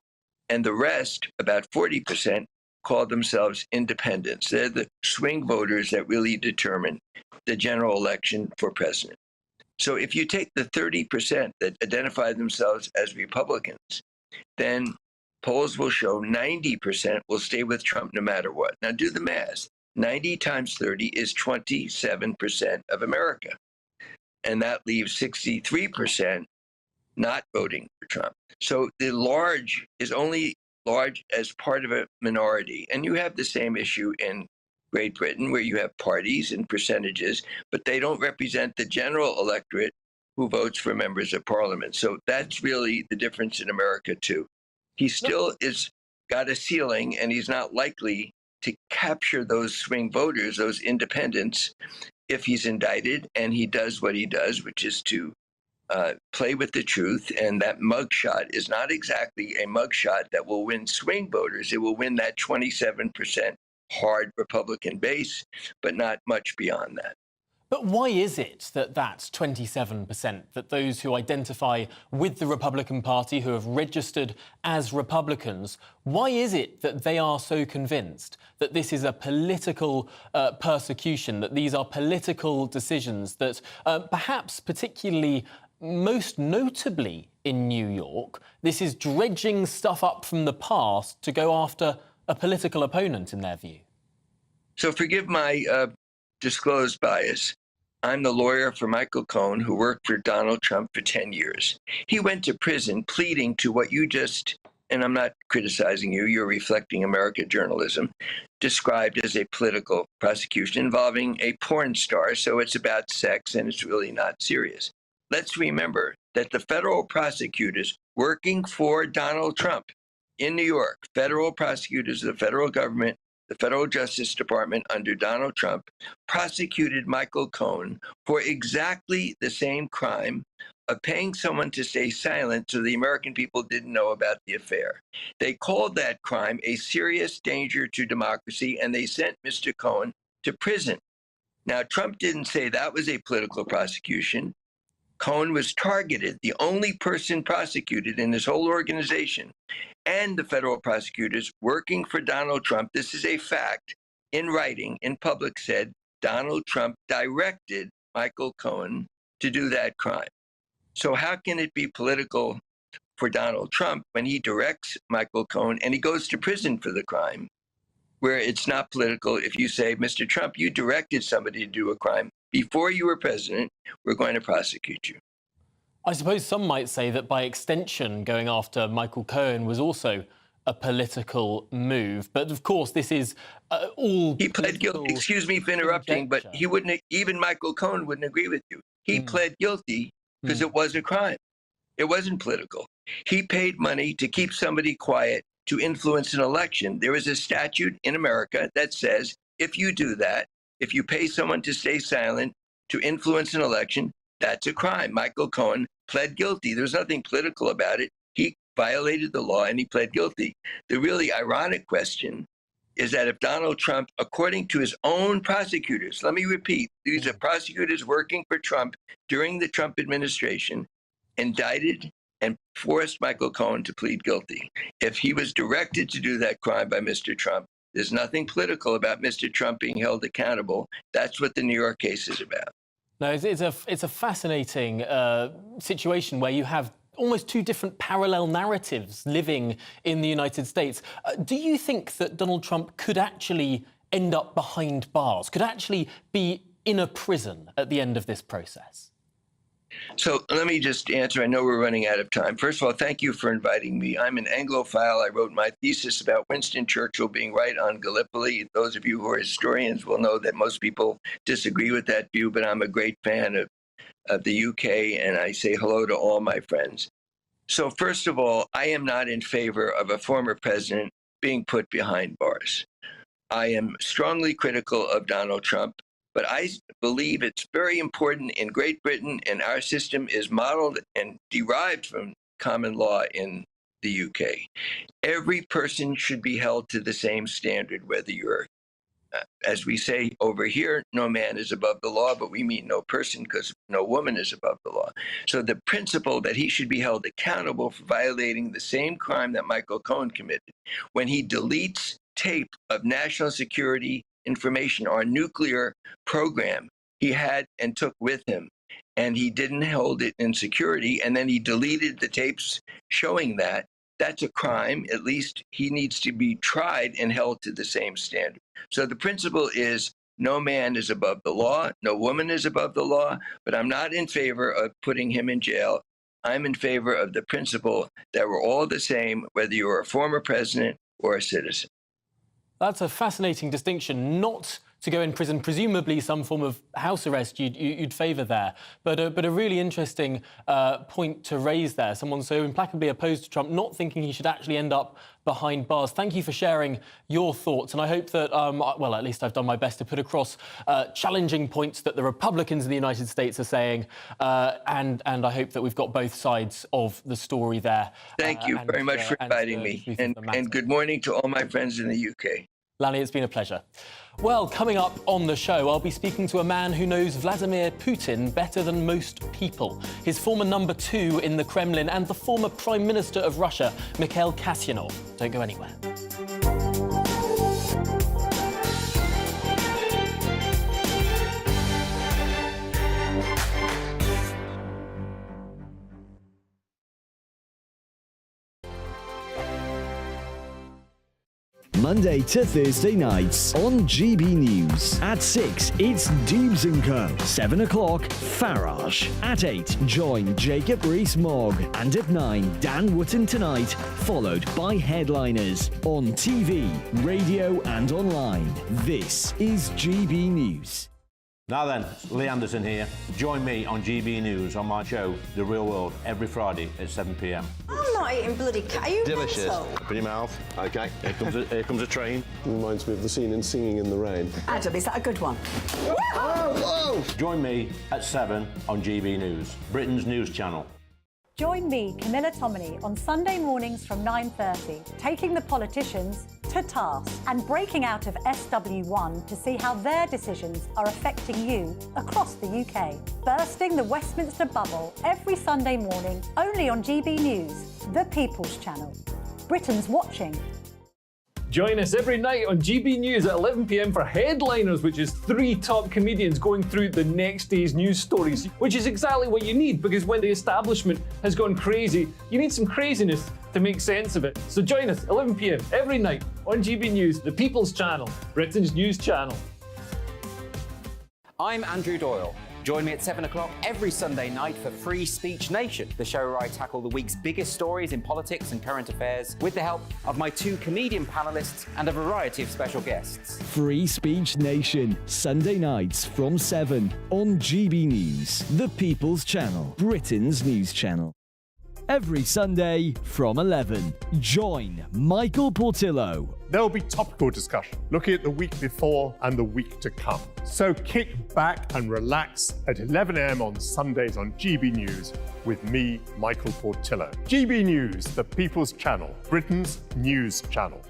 Speaker 6: And the rest, about 40%, call themselves independents. They're the swing voters that really determine the general election for president. So if you take the 30% that identify themselves as Republicans, then polls will show 90% will stay with Trump no matter what. Now do the math. 90 times 30 is 27% of America. And that leaves 63% not voting for Trump. So the large is only large as part of a minority. And you have the same issue in Great Britain, where you have parties and percentages, but they don't represent the general electorate who votes for members of parliament. So that's really the difference in America, too. He still is got a ceiling, and he's not likely to capture those swing voters, those independents, if he's indicted and he does what he does, which is to play with the truth. And that mugshot is not exactly a mugshot that will win swing voters. It will win that 27% hard Republican base, but not much beyond that.
Speaker 1: But why is it that that's 27%, that those who identify with the Republican Party, who have registered as Republicans, why is it that they are so convinced that this is a political persecution, that these are political decisions, that perhaps particularly, most notably in New York, this is dredging stuff up from the past to go after a political opponent in their view?
Speaker 6: So forgive my disclosed bias. I'm the lawyer for Michael Cohen, who worked for Donald Trump for 10 years. He went to prison pleading to what you just, and I'm not criticizing you, you're reflecting American journalism, described as a political prosecution involving a porn star. So it's about sex and it's really not serious. Let's remember that the federal prosecutors working for Donald Trump in New York, federal prosecutors of the federal government, the Federal Justice Department under Donald Trump, prosecuted Michael Cohen for exactly the same crime of paying someone to stay silent so the American people didn't know about the affair. They called that crime a serious danger to democracy, and they sent Mr. Cohen to prison. Now, Trump didn't say that was a political prosecution. Cohen was targeted, the only person prosecuted in this whole organization, and the federal prosecutors working for Donald Trump. This is a fact in writing, in public, said Donald Trump directed Michael Cohen to do that crime. So how can it be political for Donald Trump when he directs Michael Cohen and he goes to prison for the crime, where it's not political if you say, Mr. Trump, you directed somebody to do a crime before you were president, we're going to prosecute you.
Speaker 1: I suppose some might say that by extension, going after Michael Cohen was also a political move. But of course, this is all.
Speaker 6: He pled guilty. Excuse me for interrupting, but he wouldn't. Even Michael Cohen wouldn't agree with you. He pled guilty because it was a crime. It wasn't political. He paid money to keep somebody quiet to influence an election. There is a statute in America that says if you do that, if you pay someone to stay silent to influence an election, that's a crime. Michael Cohen pled guilty. There's nothing political about it. He violated the law and he pled guilty. The really ironic question is that if Donald Trump, according to his own prosecutors, let me repeat, these are prosecutors working for Trump during the Trump administration, indicted and forced Michael Cohen to plead guilty. If he was directed to do that crime by Mr. Trump, there's nothing political about Mr. Trump being held accountable. That's what the New York case is about.
Speaker 1: No, it's a fascinating situation where you have almost two different parallel narratives living in the United States. Do you think that Donald Trump could actually end up behind bars, could actually be in a prison at the end of this process?
Speaker 6: So let me just answer. I know we're running out of time. First of all, thank you for inviting me. I'm an Anglophile. I wrote my thesis about Winston Churchill being right on Gallipoli. Those of you who are historians will know that most people disagree with that view, but I'm a great fan of the UK, and I say hello to all my friends. So first of all, I am not in favor of a former president being put behind bars. I am strongly critical of Donald Trump. But I believe it's very important in Great Britain, and our system is modeled and derived from common law in the UK. Every person should be held to the same standard, whether you're, as we say over here, no man is above the law, but we mean no person because no woman is above the law. So the principle that he should be held accountable for violating the same crime that Michael Cohen committed, when he deletes tape of national security information, our nuclear program he had and took with him, and he didn't hold it in security, and then he deleted the tapes showing that, that's a crime. At least he needs to be tried and held to the same standard. So the principle is no man is above the law, no woman is above the law, but I'm not in favor of putting him in jail. I'm in favor of the principle that we're all the same, whether you're a former president or a citizen.
Speaker 1: That's a fascinating distinction. Not to go in prison, presumably some form of house arrest you'd favour there. But a really interesting point to raise there. Someone so implacably opposed to Trump, not thinking he should actually end up behind bars. Thank you for sharing your thoughts. And I hope that, well, at least I've done my best to put across challenging points that the Republicans in the United States are saying. And I hope that we've got both sides of the story there.
Speaker 6: Thank you very much for inviting me. And good morning to all my friends in the UK.
Speaker 1: Lanny, it's been a pleasure. Well, coming up on the show, I'll be speaking to a man who knows Vladimir Putin better than most people. His former number 2 in the Kremlin and the former Prime Minister of Russia, Mikhail Kasyanov. Don't go anywhere.
Speaker 7: Monday to Thursday nights on GB News. At 6, it's Dubes & Co. 7 o'clock, Farage. At 8, join Jacob Rees-Mogg. And at 9, Dan Wootton Tonight, followed by Headliners. On TV, radio and online. This is GB News.
Speaker 8: Now then, Lee Anderson here. Join me on GB News on my show, The Real World, every Friday at 7 p.m.
Speaker 14: I'm not eating bloody cat. Are you
Speaker 8: Delicious.
Speaker 14: mental?
Speaker 8: Open your mouth. OK, here comes a train.
Speaker 15: Reminds me of the scene in Singing in the Rain.
Speaker 14: Adam, is that a good one?
Speaker 8: Whoa! Join me at 7 on GB News, Britain's news channel.
Speaker 21: Join me, Camilla Tominey, on Sunday mornings from 9:30, taking the politicians to task and breaking out of SW1 to see how their decisions are affecting you across the UK. Bursting the Westminster bubble every Sunday morning, only on GB News, the People's Channel. Britain's watching.
Speaker 1: Join us every night on GB News at 11 p.m. for Headliners, which is 3 top comedians going through the next day's news stories, which is exactly what you need, because when the establishment has gone crazy, you need some craziness to make sense of it. So join us 11 p.m. every night on GB News, the People's Channel, Britain's news channel.
Speaker 17: I'm Andrew Doyle. Join me at 7 o'clock every Sunday night for Free Speech Nation, the show where I tackle the week's biggest stories in politics and current affairs with the help of my 2 comedian panellists and a variety of special guests.
Speaker 7: Free Speech Nation, Sunday nights from 7 on GB News, the People's Channel, Britain's news channel. Every Sunday from 11, join Michael Portillo.
Speaker 16: There'll be topical discussion, looking at the week before and the week to come. So kick back and relax at 11 a.m. on Sundays on GB News with me, Michael Portillo. GB News, the People's Channel, Britain's news channel.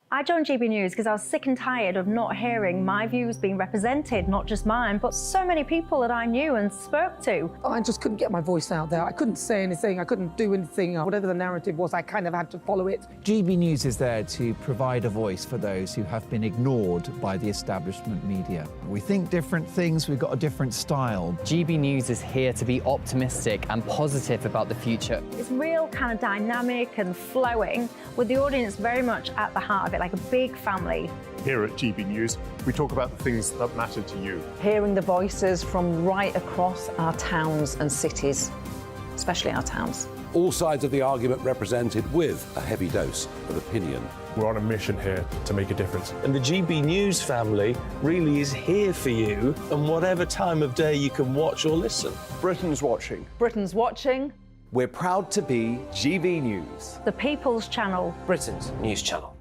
Speaker 12: I joined GB News because I was sick and tired of not hearing my views being represented, not just mine, but so many people that I knew and spoke to.
Speaker 20: I just couldn't get my voice out there. I couldn't say anything. I couldn't do anything. Whatever the narrative was, I kind of had to follow it.
Speaker 25: GB News is there to provide a voice for those who have been ignored by the establishment media. We think different things, we've got a different style.
Speaker 28: GB News is here to be optimistic and positive about the future.
Speaker 12: It's real kind of dynamic and flowing, with the audience very much at the heart of it, like a big family.
Speaker 16: Here at GB News, we talk about the things that matter to you.
Speaker 29: Hearing the voices from right across our towns and cities, especially our towns.
Speaker 30: All sides of the argument represented with a heavy dose of opinion.
Speaker 16: We're on a mission here to make a difference.
Speaker 13: And the GB News family really is here for you, and whatever time of day you can watch or listen.
Speaker 15: Britain's watching.
Speaker 29: Britain's watching.
Speaker 23: We're proud to be GB News,
Speaker 12: the People's Channel,
Speaker 9: Britain's news channel.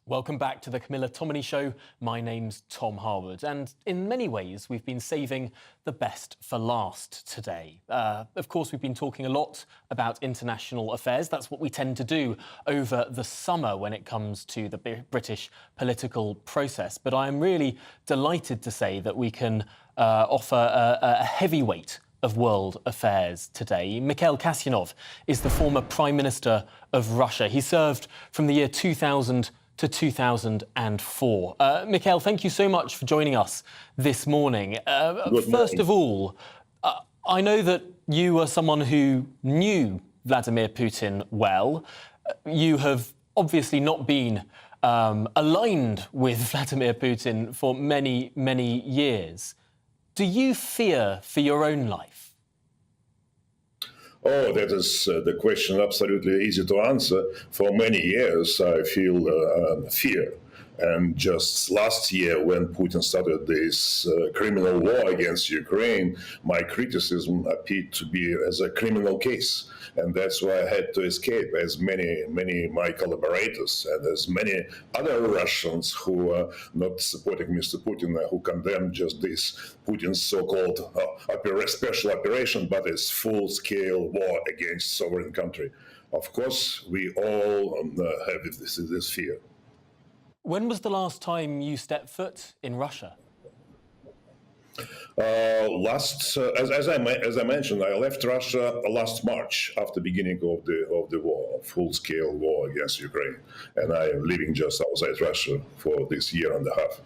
Speaker 1: Welcome back to the Camilla Tominey Show. My name's Tom Harwood, and in many ways we've been saving the best for last today. Of course, we've been talking a lot about international affairs. That's what we tend to do over the summer when it comes to the British political process. But I am really delighted to say that we can offer a heavyweight of world affairs today. Mikhail Kasyanov is the former Prime Minister of Russia. He served from the year 2000 to 2004. Mikhail, thank you so much for joining us this morning. First of all, I know that you are someone who knew Vladimir Putin well. You have obviously not been aligned with Vladimir Putin for many, many years. Do you fear for your own life?
Speaker 31: Oh, that is the question absolutely easy to answer. For many years, I feel fear. And just last year, when Putin started this criminal war against Ukraine, my criticism appeared to be as a criminal case. And that's why I had to escape, as many my collaborators and as many other Russians who are not supporting Mr. Putin, who condemned just this Putin's so-called special operation, but it's full-scale war against sovereign country. Of course, we all have this fear.
Speaker 1: When was the last time you stepped foot in Russia?
Speaker 31: As I mentioned, I left Russia last March after beginning of the war, full-scale war against Ukraine, and I am living just outside Russia for this year and a half.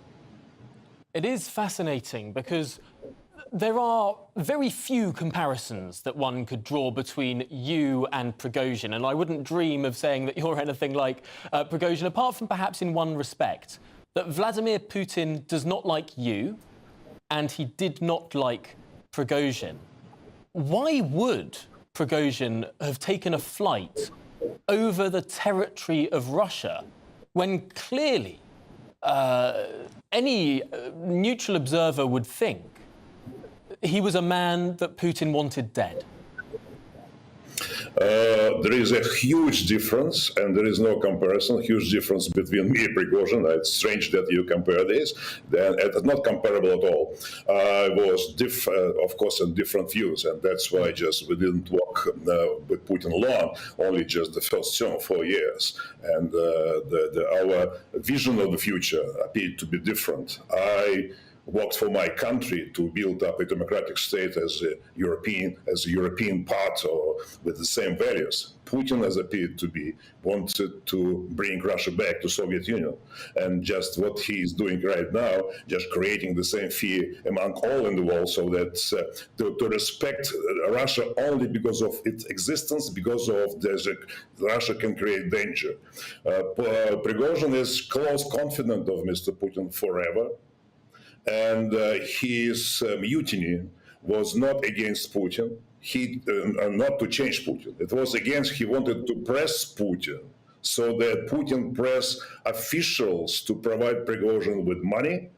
Speaker 1: It is fascinating because there are very few comparisons that one could draw between you and Prigozhin, and I wouldn't dream of saying that you're anything like Prigozhin, apart from perhaps in one respect, that Vladimir Putin does not like you, and he did not like Prigozhin. Why would Prigozhin have taken a flight over the territory of Russia when clearly any neutral observer would think he was a man that Putin wanted dead?
Speaker 31: There is a huge difference, and there is no comparison, huge difference between me and Prigozhin. It's strange that you compare this. It's not comparable at all. I was, of course, in different views, and that's why we didn't work with Putin long, only just the first 4 years. And our vision of the future appeared to be different. I worked for my country to build up a democratic state as a European part or with the same values. Putin, as appeared to be, wanted to bring Russia back to Soviet Union. And just what he is doing right now, just creating the same fear among all in the world, so that to respect Russia only because of its existence, because of Russia can create danger. Prigozhin is close confidant of Mr. Putin forever. And his mutiny was not against Putin, not to change Putin. It was against, he wanted to press Putin so that Putin press officials to provide Prigozhin with money,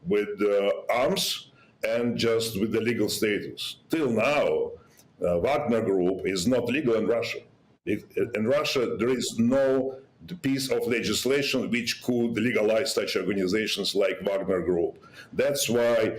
Speaker 31: with arms, and just with the legal status. Till now, Wagner Group is not legal in Russia. In Russia, there is no piece of legislation which could legalize such organizations like Wagner Group. That's why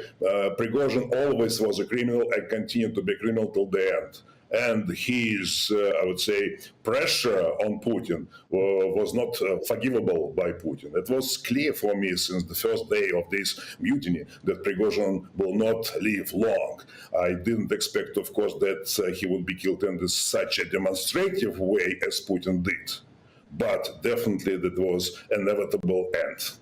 Speaker 31: Prigozhin always was a criminal and continued to be a criminal till the end. And his, I would say, pressure on Putin was not forgivable by Putin. It was clear for me since the first day of this mutiny that Prigozhin will not live long. I didn't expect, of course, that he would be killed in such a demonstrative way as Putin did. But definitely that was an inevitable end.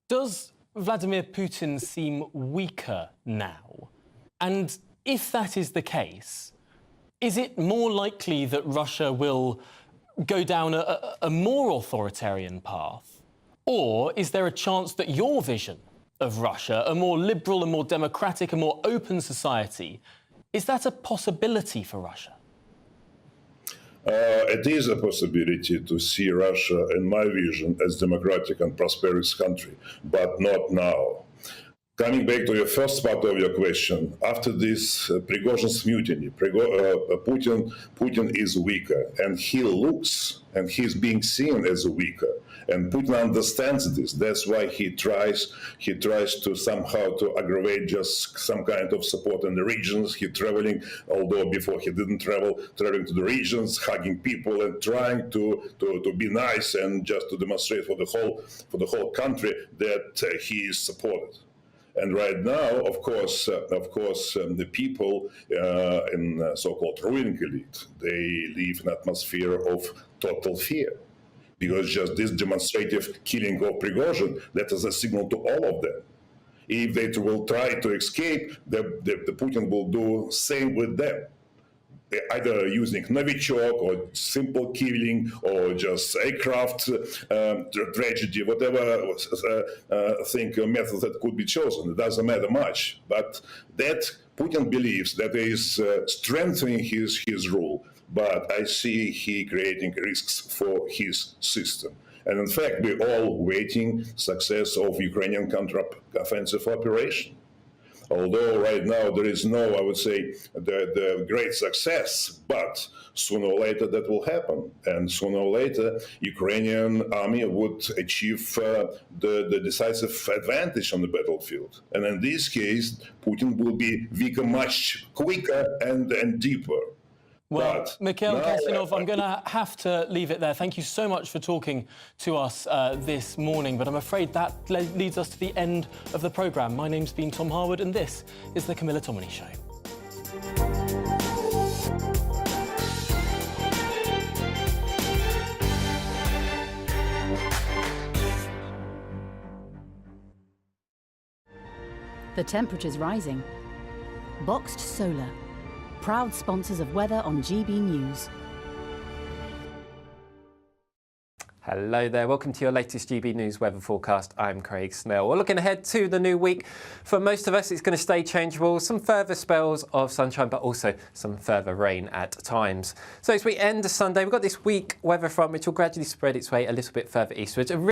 Speaker 1: Does Vladimir Putin seem weaker now? And if that is the case, is it more likely that Russia will go down a more authoritarian path? Or is there a chance that your vision of Russia, a more liberal and more democratic and more open society, is that a possibility for Russia?
Speaker 31: It is a possibility to see Russia, in my vision, as democratic and prosperous country, but not now. Coming back to your first part of your question, after this Prigozhin's mutiny, Putin is weaker, and he looks, and he's being seen as weaker. And Putin understands this. That's why he tries to somehow to aggravate just some kind of support in the regions. He's traveling, although before he didn't traveling to the regions, hugging people and trying to be nice and just to demonstrate for the whole country that he is supported. And right now, of course, the people in so-called ruling elite, they live in an atmosphere of total fear. Because just this demonstrative killing of Prigozhin, that is a signal to all of them. If they will try to escape, the Putin will do same with them. Either using Novichok or simple killing or just aircraft tragedy, whatever method that could be chosen. It doesn't matter much. But that Putin believes that is strengthening his rule. But I see he creating risks for his system. And in fact, we're all waiting success of Ukrainian counter-offensive operation. Although right now there is no, I would say, the great success, but sooner or later that will happen. And sooner or later, Ukrainian army would achieve the decisive advantage on the battlefield. And in this case, Putin will be weaker much quicker and deeper.
Speaker 1: Well, Mikhail Kasyanov, I'm going to have to leave it there. Thank you so much for talking to us this morning, but I'm afraid that leads us to the end of the programme. My name's been Tom Harwood, and this is The Camilla Tominey Show.
Speaker 2: The temperature's rising. Boxed Solar, proud sponsors of weather on GB News.
Speaker 3: Hello there, welcome to your latest GB News weather forecast. I'm Craig Snell. We're looking ahead to the new week. For most of us, it's going to stay changeable. Some further spells of sunshine, but also some further rain at times. So as we end Sunday, we've got this weak weather front, which will gradually spread its way a little bit further eastwards.